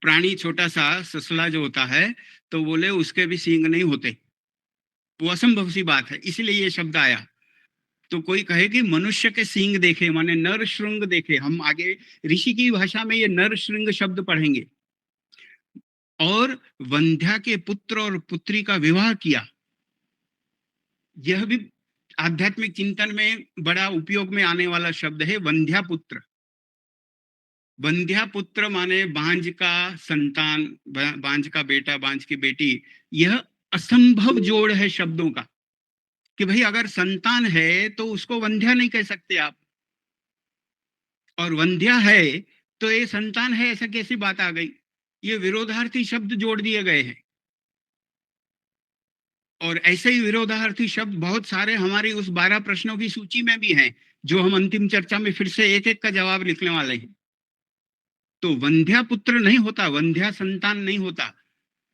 प्राणी छोटा सा ससला जो होता है, तो बोले उसके भी सींग नहीं होते, वो असंभव सी बात है, इसलिए ये शब्द आया। तो कोई कहे कि मनुष्य के सींग देखे, माने नर श्रृंग देखे, हम आगे ऋषि की भाषा में ये नर श्रृंग शब्द पढ़ेंगे। और वंध्या के पुत्र और पुत्री का विवाह किया, यह भी आध्यात्मिक चिंतन में बड़ा उपयोग में आने वाला शब्द है, वंध्या पुत्र। वंध्या पुत्र माने बांझ का संतान, बांझ का बेटा, बांझ की बेटी। यह असंभव जोड़ है शब्दों का कि भाई अगर संतान है तो उसको वंध्या नहीं कह सकते आप, और वंध्या है तो ये संतान है, ऐसा कैसी बात आ गई? ये विरोधार्थी शब्द जोड़ दिए गए हैं। और ऐसे ही विरोधार्थी शब्द बहुत सारे हमारी उस 12 प्रश्नों की सूची में भी हैं, जो हम अंतिम चर्चा में फिर से एक एक का जवाब लिखने वाले हैं। तो वंध्या पुत्र नहीं होता, वंध्या संतान नहीं होता।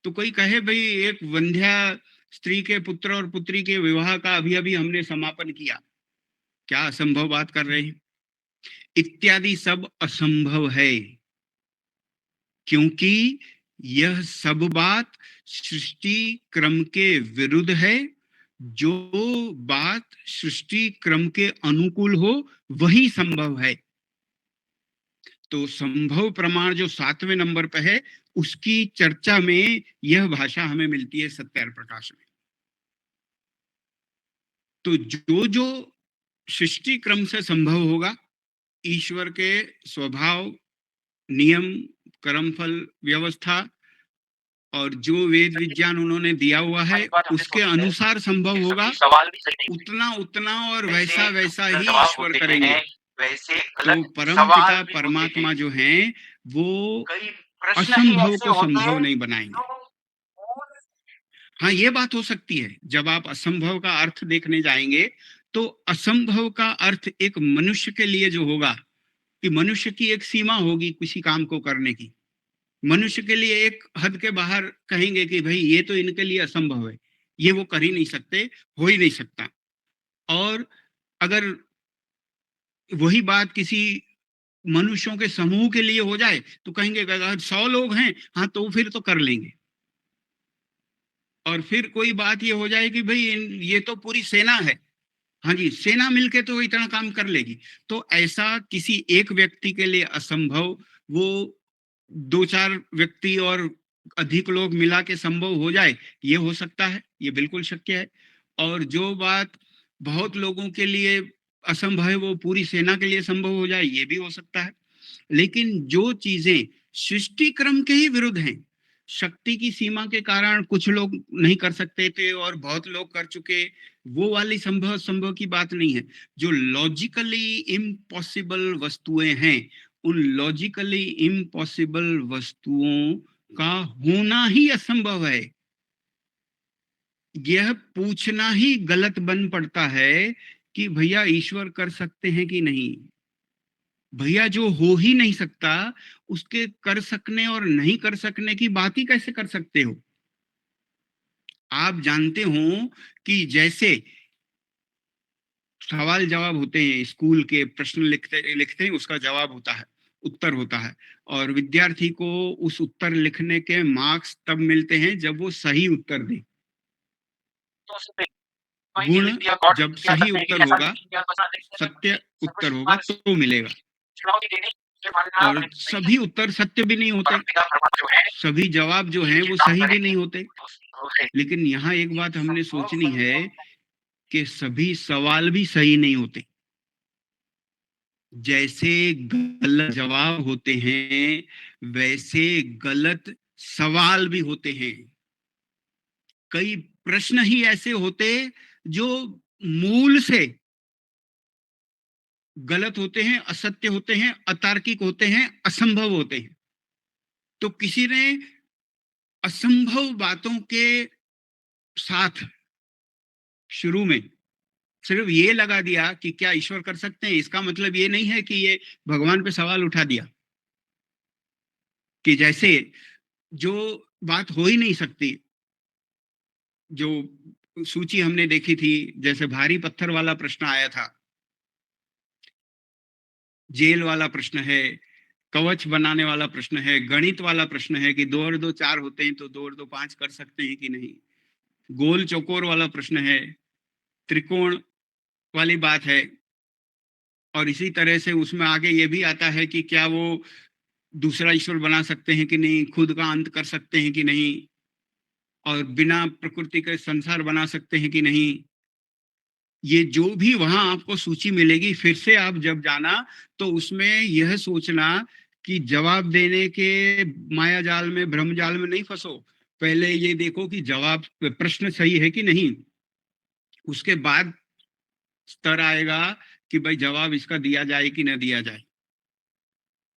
तो कोई कहे भाई एक वंध्या स्त्री के पुत्र और पुत्री के विवाह का अभी अभी हमने समापन किया, क्या असंभव बात कर रहे हैं? इत्यादि सब असंभव है, क्योंकि यह सब बात सृष्टि क्रम के विरुद्ध है। जो बात सृष्टि क्रम के अनुकूल हो वही संभव है। तो संभव प्रमाण जो 7वें नंबर पे है, उसकी चर्चा में यह भाषा हमें मिलती है सत्यार प्रकाश में। तो जो जो सृष्टि क्रम से संभव होगा, ईश्वर के स्वभाव, नियम, कर्मफल, व्यवस्था और जो वेद विज्ञान उन्होंने दिया हुआ है उसके अनुसार संभव होगा, उतना उतना और वैसा वैसा ही ईश्वर करेंगे। तो परम पिता परमात्मा जो हैं वो असंभव को संभव नहीं बनाएंगे। हाँ, ये बात हो सकती है, जब आप असंभव का अर्थ देखने जाएंगे तो असंभव का अर्थ एक मनुष्य के लिए जो होगा कि मनुष्य की एक सीमा होगी किसी काम को करने की। मनुष्य के लिए एक हद के बाहर कहेंगे कि भाई ये तो इनके लिए असंभव है, ये वो कर ही नहीं सकते, हो ही नहीं सकता। और अगर वही बात किसी मनुष्यों के समूह के लिए हो जाए तो कहेंगे अगर 100 लोग हैं, हाँ तो फिर तो कर लेंगे। और फिर कोई बात ये हो जाए कि भाई ये तो पूरी सेना है, हाँ जी सेना मिलके तो इतना काम कर लेगी। तो ऐसा किसी एक व्यक्ति के लिए असंभव, वो 2-4 व्यक्ति और अधिक लोग मिला के संभव हो जाए, ये हो सकता है, ये बिल्कुल शक्य है। और जो बात बहुत लोगों के लिए असंभव है वो पूरी सेना के लिए संभव हो जाए, ये भी हो सकता है। लेकिन जो चीजें सृष्टि क्रम के ही विरुद्ध हैं, शक्ति की सीमा के कारण कुछ लोग नहीं कर सकते थे और बहुत लोग कर चुके, वो वाली संभव की बात नहीं है। जो लॉजिकली इम्पॉसिबल वस्तुएं हैं, उन लॉजिकली इम्पॉसिबल वस्तुओं का होना ही असंभव है। यह पूछना ही गलत बन पड़ता है कि भैया ईश्वर कर सकते हैं कि नहीं। भैया जो हो ही नहीं सकता उसके कर सकने और नहीं कर सकने की बात ही कैसे कर सकते हो? आप जानते हो कि जैसे सवाल जवाब होते हैं, स्कूल के प्रश्न लिखते हैं, उसका जवाब होता है, उत्तर होता है, और विद्यार्थी को उस उत्तर लिखने के मार्क्स तब मिलते हैं जब वो सही उत्तर दे। गुण जब सही उत्तर होगा, सत्य उत्तर होगा तो मिलेगा। और सभी उत्तर सत्य भी नहीं होते, सभी जवाब जो हैं वो सही भी नहीं होते। लेकिन यहाँ एक बात हमने सोचनी है कि सभी सवाल भी सही नहीं होते। जैसे गलत जवाब होते हैं वैसे गलत सवाल भी होते हैं। कई प्रश्न ही ऐसे होते जो मूल से गलत होते हैं, असत्य होते हैं, अतार्किक होते हैं, असंभव होते हैं। तो किसी ने असंभव बातों के साथ शुरू में सिर्फ ये लगा दिया कि क्या ईश्वर कर सकते हैं, इसका मतलब ये नहीं है कि ये भगवान पे सवाल उठा दिया कि जैसे जो बात हो ही नहीं सकती। जो सूची हमने देखी थी, जैसे भारी पत्थर वाला प्रश्न आया था, जेल वाला प्रश्न है, कवच बनाने वाला प्रश्न है, गणित वाला प्रश्न है कि 2 और 2 4 होते हैं तो 2 और 2 5 कर सकते हैं कि नहीं, गोल चौकोर वाला प्रश्न है, त्रिकोण वाली बात है। और इसी तरह से उसमें आगे ये भी आता है कि क्या वो दूसरा ईश्वर बना सकते हैं कि नहीं, खुद का अंत कर सकते हैं कि नहीं, और बिना प्रकृति के संसार बना सकते हैं कि नहीं। ये जो भी वहां आपको सूची मिलेगी, फिर से आप जब जाना तो उसमें यह सोचना कि जवाब देने के माया जाल में, भ्रम जाल में नहीं फंसो। पहले ये देखो कि जवाब, प्रश्न सही है कि नहीं, उसके बाद स्तर आएगा कि भाई जवाब इसका दिया जाए कि न दिया जाए।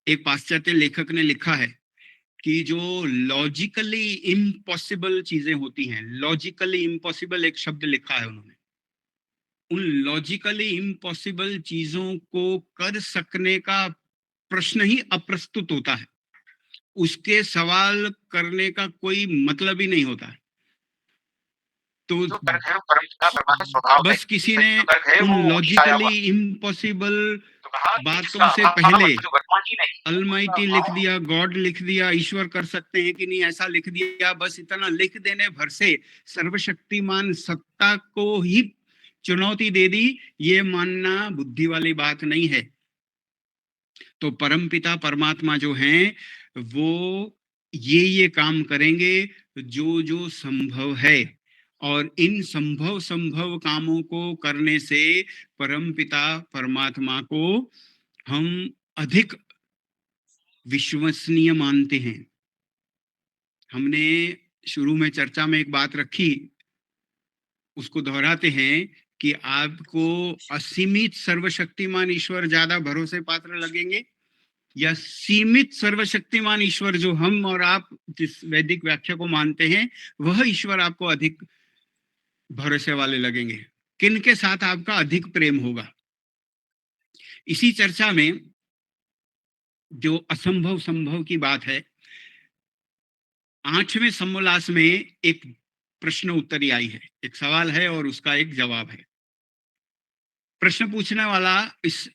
एक पाश्चात्य लेखक ने लिखा है कि जो लॉजिकली इम्पॉसिबल चीजें होती हैं, लॉजिकली इम्पॉसिबल एक शब्द लिखा है उन्होंने, उन लॉजिकली इम्पॉसिबल चीजों को कर सकने का प्रश्न ही अप्रस्तुत होता है, उसके सवाल करने का कोई मतलब ही नहीं होता है। तो बस किसी ने उन लॉजिकली इम्पॉसिबल बातों से पहले अलमाइटी लिख दिया, गॉड लिख दिया, ईश्वर कर सकते हैं कि नहीं ऐसा लिख दिया, बस इतना लिख देने भर से सर्वशक्तिमान सत्ता को ही चुनौती दे दी, ये मानना बुद्धि वाली बात नहीं है। तो परमपिता परमात्मा जो हैं वो ये काम करेंगे जो जो संभव है, और इन संभव कामों को करने से परमपिता परमात्मा को हम अधिक विश्वसनीय मानते हैं। हमने शुरू में चर्चा में एक बात रखी, उसको दोहराते हैं कि आपको असीमित सर्वशक्तिमान ईश्वर ज्यादा भरोसे पात्र लगेंगे या सीमित सर्वशक्तिमान ईश्वर जो हम और आप जिस वैदिक व्याख्या को मानते हैं वह ईश्वर आपको अधिक भरोसे वाले लगेंगे, किनके साथ आपका अधिक प्रेम होगा। इसी चर्चा में जो असंभव संभव की बात है, 8वें समोल्लास में एक प्रश्न उत्तरी आई है, एक सवाल है और उसका एक जवाब है। प्रश्न पूछने वाला इस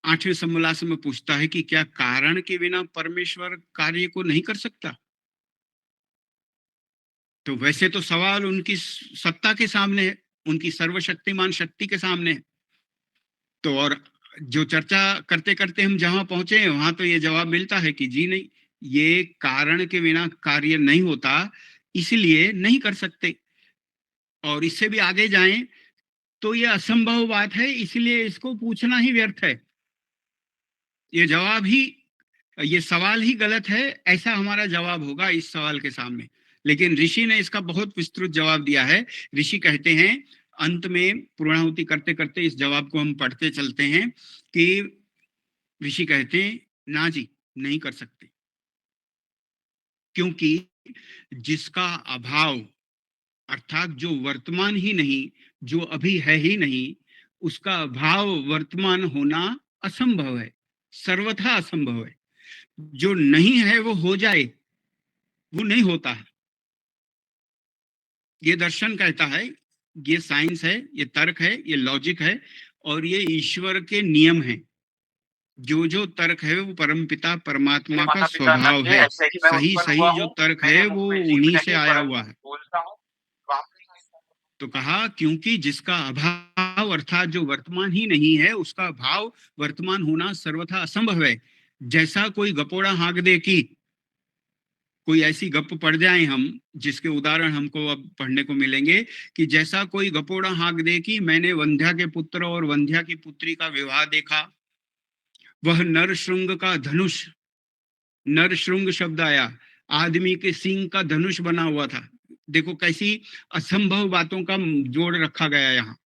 8वें समोल्लास में पूछता है कि क्या कारण के बिना परमेश्वर कार्य को नहीं कर सकता। तो वैसे तो सवाल उनकी सत्ता के सामने है, उनकी सर्वशक्तिमान शक्ति के सामने है। तो और जो चर्चा करते करते हम जहां पहुंचे हैं वहां तो ये जवाब मिलता है कि जी नहीं, ये कारण के बिना कार्य नहीं होता, इसलिए नहीं कर सकते। और इससे भी आगे जाएं तो ये असंभव बात है, इसलिए इसको पूछना ही व्यर्थ है, ये जवाब ही, ये सवाल ही गलत है, ऐसा हमारा जवाब होगा इस सवाल के सामने। लेकिन ऋषि ने इसका बहुत विस्तृत जवाब दिया है। ऋषि कहते हैं अंत में, पूर्णाहुति करते करते इस जवाब को हम पढ़ते चलते हैं कि ऋषि कहते हैं ना जी, नहीं कर सकते, क्योंकि जिसका अभाव अर्थात जो वर्तमान ही नहीं, जो अभी है ही नहीं, उसका अभाव वर्तमान होना असंभव है, सर्वथा असंभव है। जो नहीं है वो हो जाए, वो नहीं होता है। ये दर्शन कहता है, ये साइंस है, ये तर्क है, ये लॉजिक है, और ये ईश्वर के नियम है। जो जो तर्क है वो परमपिता परमात्मा का स्वभाव है, सही सही जो तर्क है वो उन्हीं से आया हुआ है। तो कहा क्योंकि जिसका अभाव अर्थात जो वर्तमान ही नहीं है, उसका भाव वर्तमान होना सर्वथा असंभव है। जैसा कोई गपोड़ा हाँक दे कि कोई ऐसी गप पढ़ जाए हम, जिसके उदाहरण हमको अब पढ़ने को मिलेंगे, कि जैसा कोई गपोड़ा हाँक दे कि मैंने वंध्या के पुत्र और वंध्या की पुत्री का विवाह देखा, वह नरशृंग का धनुष, नरशृंग शब्द आया, आदमी के सींग का धनुष बना हुआ था। देखो कैसी असंभव बातों का जोड़ रखा गया यहाँ।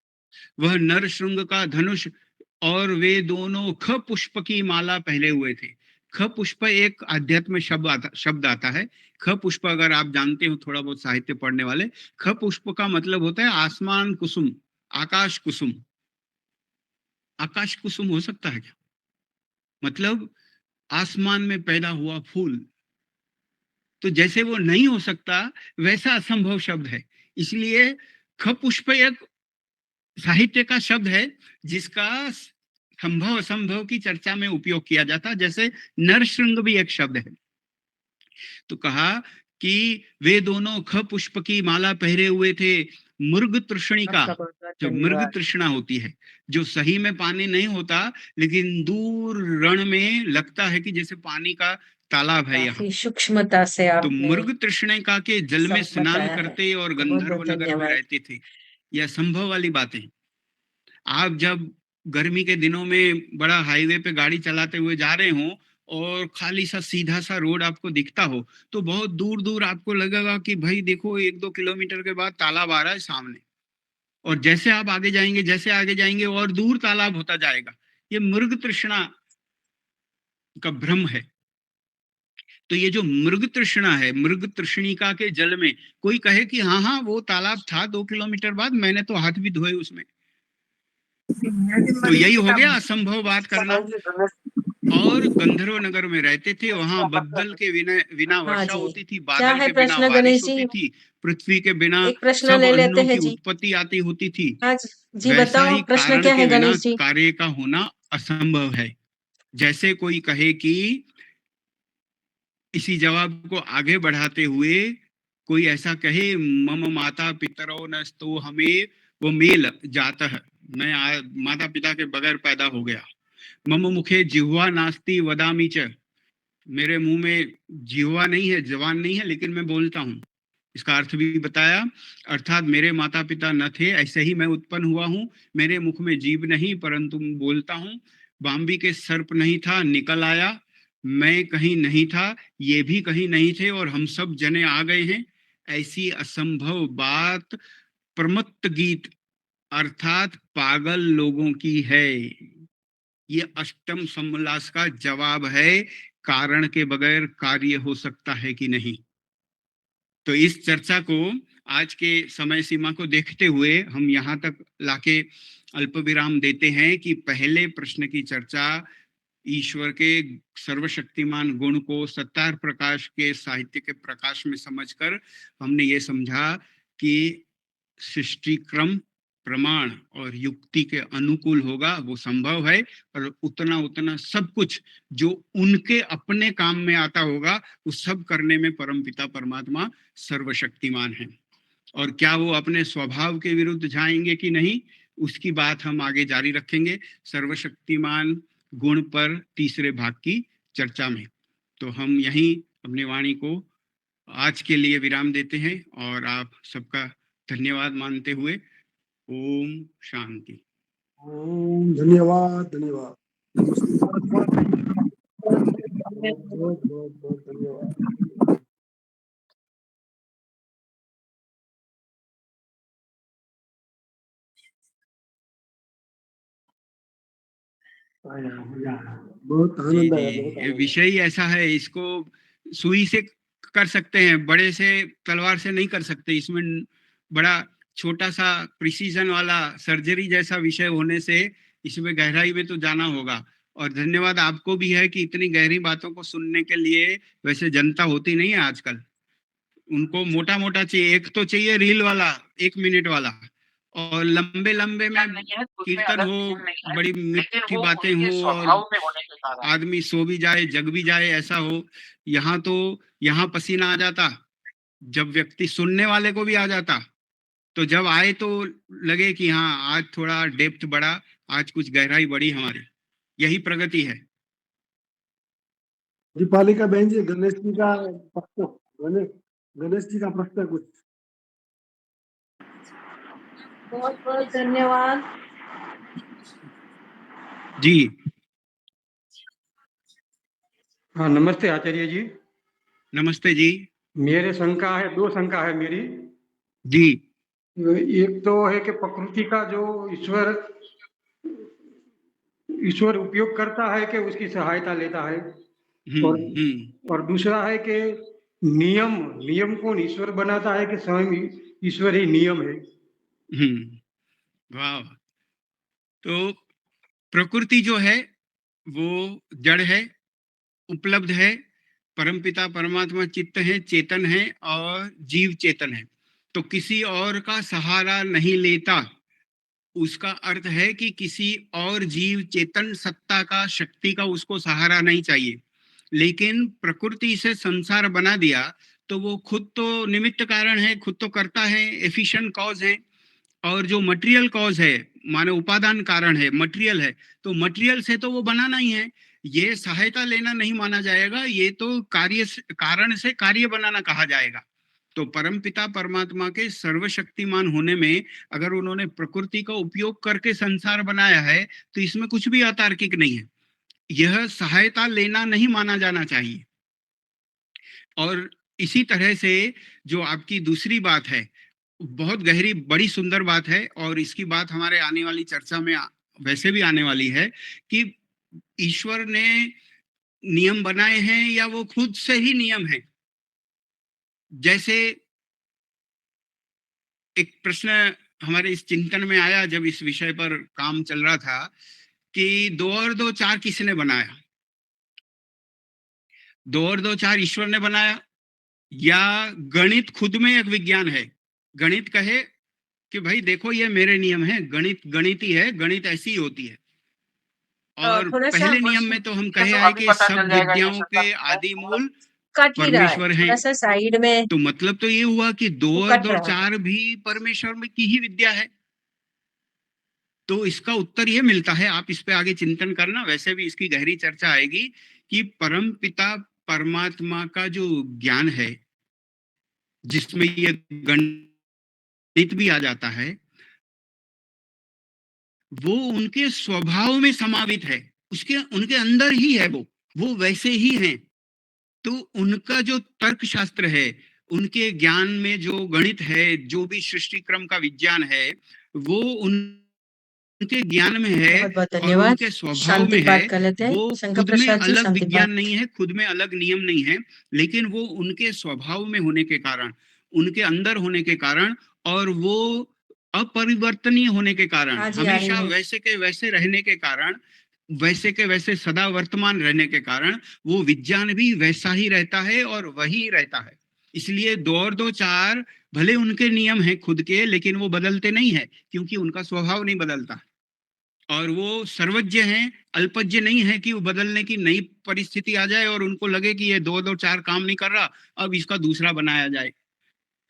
वह नरशृंग का धनुष, और वे दोनों ख पुष्प की माला पहने हुए थे। ख पुष्प एक आध्यात्म शब्द आता है। ख पुष्प अगर आप जानते हो थोड़ा बहुत साहित्य पढ़ने वाले, ख पुष्प का मतलब होता है आसमान कुसुम, आकाश कुसुम। आकाश कुसुम हो सकता है क्या? मतलब आसमान में पैदा हुआ फूल। तो जैसे वो नहीं हो सकता वैसा असंभव शब्द है। इसलिए ख पुष्प एक साहित्य का शब्द है जिसका संभव असंभव की चर्चा में उपयोग किया जाता, जैसे नरशृंग भी एक शब्द है। तो कहा कि वे दोनों ख पुष्प की माला पहरे हुए थे, मृग तृष्णिका, आपका बहुत बहुत जो मृग धन्यवाद। तृष्णा होती है, जो सही में पानी नहीं होता लेकिन दूर रण में लगता है कि जैसे पानी का तालाब है यहाँ। काफी सूक्ष्मता से तो आपने मृग तृष्णिका के जल में सब स्नान बताया है। करते और तो बहुत गंधर्व बहुत नगर में धन्यवाद। रहते थे। यह संभव वाली बातें। आप जब गर्मी के दिनों में बड़ा हाईवे पे गाड़ी चलाते हुए जा रहे हो और खाली सा सीधा सा रोड आपको दिखता हो, तो बहुत दूर दूर आपको लगेगा कि भाई देखो 1-2 किलोमीटर के बाद तालाब आ रहा है सामने, और जैसे आप आगे जाएंगे, जैसे आगे जाएंगे और दूर तालाब होता जाएगा। ये मृग तृष्णा का भ्रम है। तो ये जो मृग तृष्णा है, मृग तृष्णिका के जल में कोई कहे कि हाँ हाँ वो तालाब था 2 किलोमीटर बाद, मैंने तो हाथ भी धोए उसमें, तो यही हो गया असंभव बात करना। और गंधर्व नगर में रहते थे, वहां बद्दल के बिना बिना हाँ वर्षा जी, होती थी, क्या बादल है के बिना प्रश्न बारिश गणेश होती जी? थी, पृथ्वी के बिना एक प्रश्न सब ले लेते अन्नों हैं की जी। उत्पत्ति आती होती थी। हाँ जी वैसा बताओ ही प्रश्न कारण क्या के है बिना गणेश जी? कार्य का होना असंभव है। जैसे कोई कहे कि इसी जवाब को आगे बढ़ाते हुए कोई ऐसा कहे, मम माता पितरो नस्तो हमें वो मेल जाता है, मैं माता पिता के बगैर पैदा हो गया। मम मुखे जिह्वा नास्ति वदामी च, मेरे मुंह में जिह्वा नहीं है, जवान नहीं है, लेकिन मैं बोलता हूँ। इसका अर्थ भी बताया, अर्थात मेरे माता पिता न थे, ऐसे ही मैं उत्पन्न हुआ हूँ। मेरे मुख में जीभ नहीं परंतु बोलता हूँ। बाम्बी के सर्प नहीं था, निकल आया। मैं कहीं नहीं था, ये भी कहीं नहीं थे, और हम सब जने आ गए हैं। ऐसी असंभव बात प्रमत्त गीत अर्थात पागल लोगों की है। ये अष्टम समोल्लास का जवाब है, कारण के बगैर कार्य हो सकता है कि नहीं। तो इस चर्चा को आज के समय सीमा को देखते हुए हम यहाँ तक लाके अल्प विराम देते हैं कि पहले प्रश्न की चर्चा ईश्वर के सर्वशक्तिमान गुण को सत्तार प्रकाश के साहित्य के प्रकाश में समझकर हमने ये समझा कि सृष्टि क्रम प्रमाण और युक्ति के अनुकूल होगा, वो संभव है। और उतना उतना सब कुछ जो उनके अपने काम में आता होगा, वो सब करने में परमपिता परमात्मा सर्वशक्तिमान है। और क्या वो अपने स्वभाव के विरुद्ध जाएंगे कि नहीं, उसकी बात हम आगे जारी रखेंगे सर्वशक्तिमान गुण पर तीसरे भाग की चर्चा में। तो हम यहीं अपनी वाणी को आज के लिए विराम देते हैं और आप सबका धन्यवाद मानते हुए ओम शांति। ओम धन्यवाद धन्यवाद। बहुत बहुत बहुत धन्यवाद। बहुत जी आनंद जी, आया, बहुत ये आनंद विषय ही ऐसा है, इसको सुई से कर सकते हैं, बड़े से तलवार से नहीं कर सकते। इसमें बड़ा छोटा सा प्रिसीजन वाला सर्जरी जैसा विषय होने से इसमें गहराई में तो जाना होगा। और धन्यवाद आपको भी है कि इतनी गहरी बातों को सुनने के लिए वैसे जनता होती नहीं है आजकल। उनको मोटा मोटा चाहिए, एक तो चाहिए रील वाला 1 मिनट वाला, और लंबे लंबे में कीर्तन हो, बड़ी मीठी बातें हो और आदमी सो भी जाए जग भी जाए ऐसा हो। यहाँ तो यहाँ पसीना आ जाता जब व्यक्ति सुनने वाले को भी आ जाता, तो जब आए तो लगे कि हाँ आज थोड़ा डेप्थ बढ़ा, आज कुछ गहराई बढ़ी हमारी, यही प्रगति है। दीपालिका बहन जी, गणेश जी का प्रश्न, गणेश जी का प्रश्न कुछ। बहुत बहुत धन्यवाद। जी हाँ नमस्ते आचार्य जी। नमस्ते जी। मेरे शंका है, दो शंका है मेरी। जी एक तो है कि प्रकृति का जो ईश्वर उपयोग करता है कि उसकी सहायता लेता है, और दूसरा है कि नियम कौन ईश्वर बनाता है कि स्वयं ईश्वर ही नियम है। वाह। तो प्रकृति जो है वो जड़ है, उपलब्ध है, परमपिता परमात्मा चित्त है, चेतन है, और जीव चेतन है। तो किसी और का सहारा नहीं लेता, उसका अर्थ है कि किसी और जीव चेतन सत्ता का, शक्ति का उसको सहारा नहीं चाहिए। लेकिन प्रकृति से संसार बना दिया तो वो खुद तो निमित्त कारण है, खुद तो करता है, एफिशिएंट कॉज है। और जो मटेरियल कॉज है, माने उपादान कारण है, मटेरियल है, तो मटेरियल से तो वो बनाना ही है। ये सहायता लेना नहीं माना जाएगा, ये तो कारण से कार्य बनाना कहा जाएगा। तो परमपिता परमात्मा के सर्वशक्तिमान होने में अगर उन्होंने प्रकृति का उपयोग करके संसार बनाया है तो इसमें कुछ भी अतार्किक नहीं है। यह सहायता लेना नहीं माना जाना चाहिए। और इसी तरह से जो आपकी दूसरी बात है, बहुत गहरी, बड़ी सुंदर बात है, और इसकी बात हमारे आने वाली चर्चा में वैसे भी आने वाली है कि ईश्वर ने नियम बनाए हैं या वो खुद से ही नियम है। जैसे एक प्रश्न हमारे इस चिंतन में आया जब इस विषय पर काम चल रहा था कि 2 और 2 4 किसने बनाया? 2 और 2 4 ईश्वर ने बनाया या गणित खुद में एक विज्ञान है? गणित कहे कि भाई देखो ये मेरे नियम है, गणित गणित ही है, गणित ऐसी ही होती है। और थोड़ा सा पहले नियम में तो हम कहे हैं कि सब विद्याओं के आदि मूल कट ही रहा है, परमेश्वर थोड़ा हैं। सा साइड में तो मतलब तो ये हुआ कि 2 वो और कट 2 रहा है। 4 भी परमेश्वर में की ही विद्या है। तो इसका उत्तर ये मिलता है, आप इस पे आगे चिंतन करना, वैसे भी इसकी गहरी चर्चा आएगी कि परम पिता परमात्मा का जो ज्ञान है, जिसमें ये गणित भी आ जाता है, वो उनके स्वभाव में समावित है, उसके उनके अंदर ही है, वो वैसे ही हैं। तो उनका जो तर्क शास्त्र है, उनके ज्ञान में जो गणित है, जो भी सृष्टि क्रम का विज्ञान है, वो उनके ज्ञान में है बहुत बहुत और धन्यवाद। उनके स्वभाव शांति में पाठ है। कर लेते हैं। वो शंकर खुद में प्रसाद जी, अलग शांति विज्ञान पाठ। नहीं है, खुद में अलग नियम नहीं है, लेकिन वो उनके स्वभाव में होने के कारण, उनके अंदर होने के कारण, और वो अपरिवर्तनीय होने के कारण, हाँ जी, आ रही हमेशा है। वैसे के वैसे रहने के कारण, वैसे के वैसे सदा वर्तमान रहने के कारण वो विज्ञान भी वैसा ही रहता है और वही रहता है। इसलिए 2 और 2 4 भले उनके नियम हैं खुद के, लेकिन वो बदलते नहीं है, क्योंकि उनका स्वभाव नहीं बदलता। और वो सर्वज्ञ हैं, अल्पज्ञ नहीं है कि वो बदलने की नई परिस्थिति आ जाए और उनको लगे कि ये 2 2 4 काम नहीं कर रहा, अब इसका दूसरा बनाया जाए।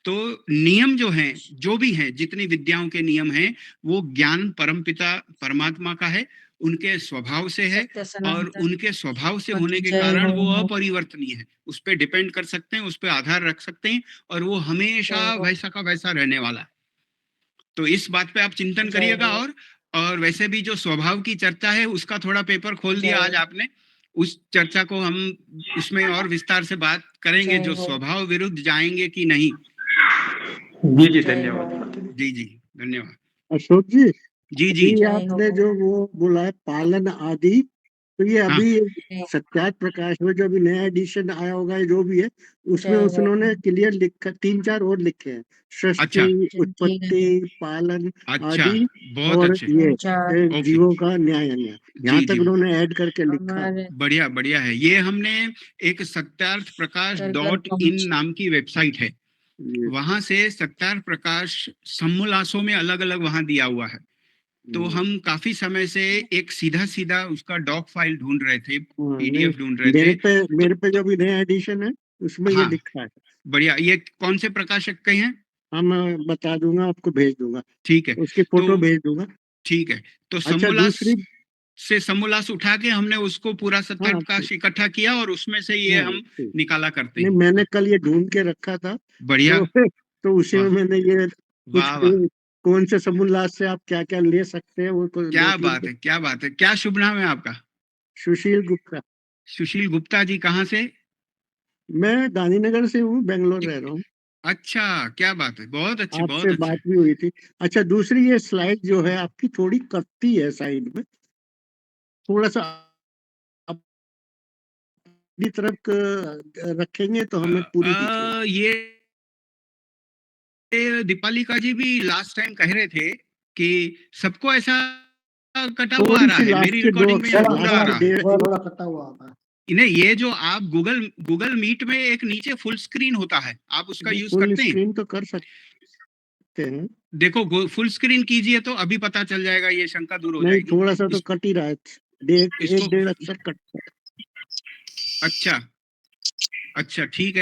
तो नियम जो हैं, जो भी हैं, जितनी विद्याओं के नियम हैं, वो ज्ञान परमपिता परमात्मा का है, उनके स्वभाव से है, सत्य और सनातन उनके स्वभाव से की होने के जय कारण वो हो। अपरिवर्तनीय है। उस पर डिपेंड कर सकते हैं, उस पर आधार रख सकते हैं, और वो हमेशा जय हो। वैसा का वैसा रहने वाला है। तो इस बात पे आप चिंतन जय करिएगा। हो। और वैसे भी जो स्वभाव की चर्चा है उसका थोड़ा पेपर खोल दिया जय आज हो। आपने, उस चर्चा को हम उसमें और विस्तार से बात करेंगे, जय जो हो। स्वभाव विरुद्ध जाएंगे कि नहीं। जी जी, जय धन्यवाद। हो। जी जी, धन्यवाद। अशोक जी, जी जी, अभी जय आपने हो। जो वो बोला है पालन आदि, तो ये हाँ अभी सत्यार्थ प्रकाश में जो अभी नया एडिशन आया होगा, ये जो भी है, उसमें जय हो। उसने क्लियर लिखा, 3 4 और लिखे हैं, अच्छा सृष्टि, उत्पत्ति, पालन अच्छा, आदि, बहुत और अच्छे, ये चार ओके, जीवों का न्याय अन्याय, यहाँ जी तक जी, उन्होंने ऐड करके लिखा है। हमारे बढ़िया बढ़िया है। ये हमने एक सत्यार्थ प्रकाश घर घर डॉट इन पहुंच नाम की वेबसाइट है, ये वहां से सत्यार्थ प्रकाश समोल्लासों में अलग अलग वहां दिया हुआ है। तो हम काफी समय से एक सीधा सीधा उसका डॉक फाइल ढूंढ रहे थे, हाँ, नहीं, पीडीएफ ढूंढ रहे थे। मेरे पे जो भी नया एडिशन है उसमें ये हाँ, लिखा है। बढ़िया। ये कौन से प्रकाशक के हैं? हम बता दूंगा, आपको भेज दूंगा, ठीक है, उसकी तो फोटो भेज दूंगा। ठीक है, तो अच्छा, समोल्लास दूसरी, से समोल्लास उठा के हमने उसको पूरा सत्यार्थ हाँ प्रकाश इकट्ठा किया और उसमें से ये हाँ हम ठीक। निकाला करते नहीं, हैं। मैंने कल ये ढूंढ के रखा था, बढ़िया, तो उसी में वाह मैंने ये कुछ वाह वाह, कौन से समूल्लास से आप क्या क्या ले सकते हैं, वो दो क्या तीन। बात है, क्या बात है। क्या शुभ नाम है आपका? सुशील गुप्ता। सुशील गुप्ता जी, कहाँ से? मैं गांधीनगर से हूँ, बेंगलोर रह रहा हूँ। अच्छा, क्या बात है, बहुत अच्छे बहुत आपसे अच्छे। बात भी हुई थी। अच्छा, दूसरी ये स्लाइड जो है आपकी थोड़ी कटती है साइड में, थोड़ा सा अपनी तरफ रखेंगे तो हमें पूरी दिखेगी। ये दीपालिका जी भी लास्ट टाइम कह रहे थे कि सबको ऐसा कटा हुआ आ थोड़ी रहा सी है, लास्ट मेरी के 2 रिकॉर्डिंग में यहाँ अक्षर, पूरा आ लास्ट रहा के है। थोड़ा कटा हुआ आता है। नहीं, ये जो आप गूगल मीट में एक नीचे फुल स्क्रीन होता है, आप उसका यूज फुल करते हैं? स्क्रीन तो कर सकते। सकते हैं? देखो फुल स्क्रीन कीजिए तो अभी पता चल जाएगा, ये शंका दूर हो नहीं, जाएगी। थोड़ा सा तो कट ही रहा है, एक इसको 1.5 अक्षर कट रहा है। अच्छा अच्छा, ठीक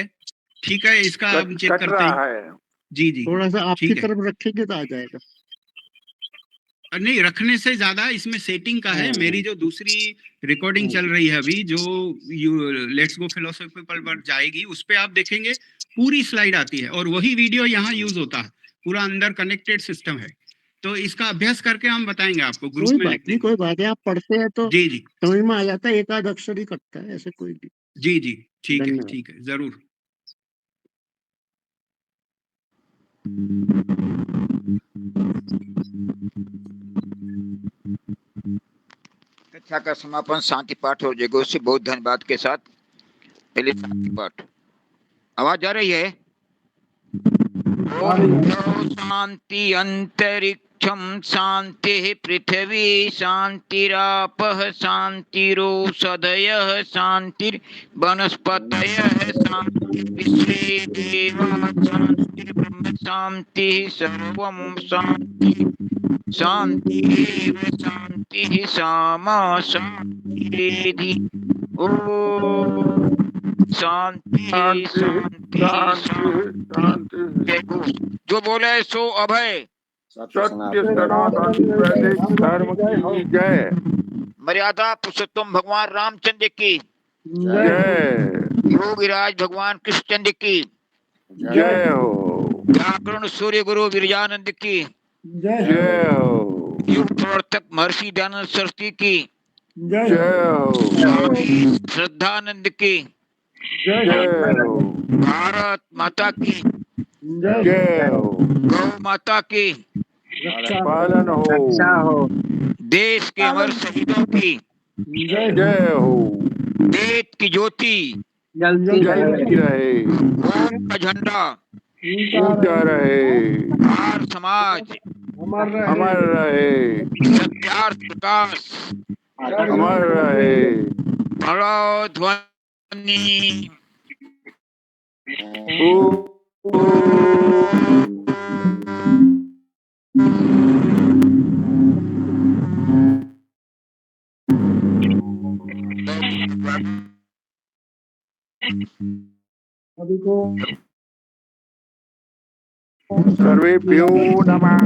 है इसका हम चेक कट करते रहा हैं। है। जी थोड़ा सा आपकी ठीक है। तरफ रखेंगे तो आ जाएगा। नहीं, रखने से ज्यादा इसमें सेटिंग का है। हाँ, मेरी जो दूसरी रिकॉर्डिंग चल रही है अभी, जो लेट्स गो फिलोसॉफिकल पर जाएगी, उस पे आप देखेंगे पूरी स्लाइड आती है और वही वीडियो यहाँ यूज होता है, पूरा अंदर कनेक्टेड सिस्टम है। तो इसका अभ्यास करके हम बताएंगे आपको, ग्रुप कोई में बात लिख नहीं, देंगे। कोई बात है, आप पढ़ते हैं तो जी जी समझ में आ जाता है, एक आध अक्षर ही कटता है, ऐसे कोई नहीं। जी जी ठीक धन्यवाद। है जरूर। कक्षा का समापन शांति पाठ और जयघोष से बहुत धन्यवाद के साथ। पहले शांति पाठ, आवाज आ रही है? ओम शांति अंतरिक्षम शांति पृथ्वी शांतिरापः शांतिरोषधयः शांतिर वनस्पतयः शांति विश्वे देवा शांति ब्रह्म शांति सर्वं शांति शांति शांति सामा शांति। ओम शांति शांति शांति। जो बोले सो अभय। सत्य सनातन वैदिक धर्म की जय। मर्यादा पुरुषोत्तम भगवान रामचंद्र की जय। योगीराज भगवान कृष्णचंद्र की जय हो। व्याकरण सूर्य गुरु विरजानंद की जय हो। युग प्रवर्तक महर्षि दयानंद सरस्वती की जय हो। श्रद्धानंद की जय हो। भारत माता की जय हो। गौ माता की पालन हो। देश के अमर शहीदों की जय हो। वेद की ज्योति जलती रहे। ओम का झंडा ऊंचा रहे। आर समाज अमर रहे। सत्यार्थ प्रकाश अमर रहे। प्रणव ध्वनि। सर्वेभ्यो नमः।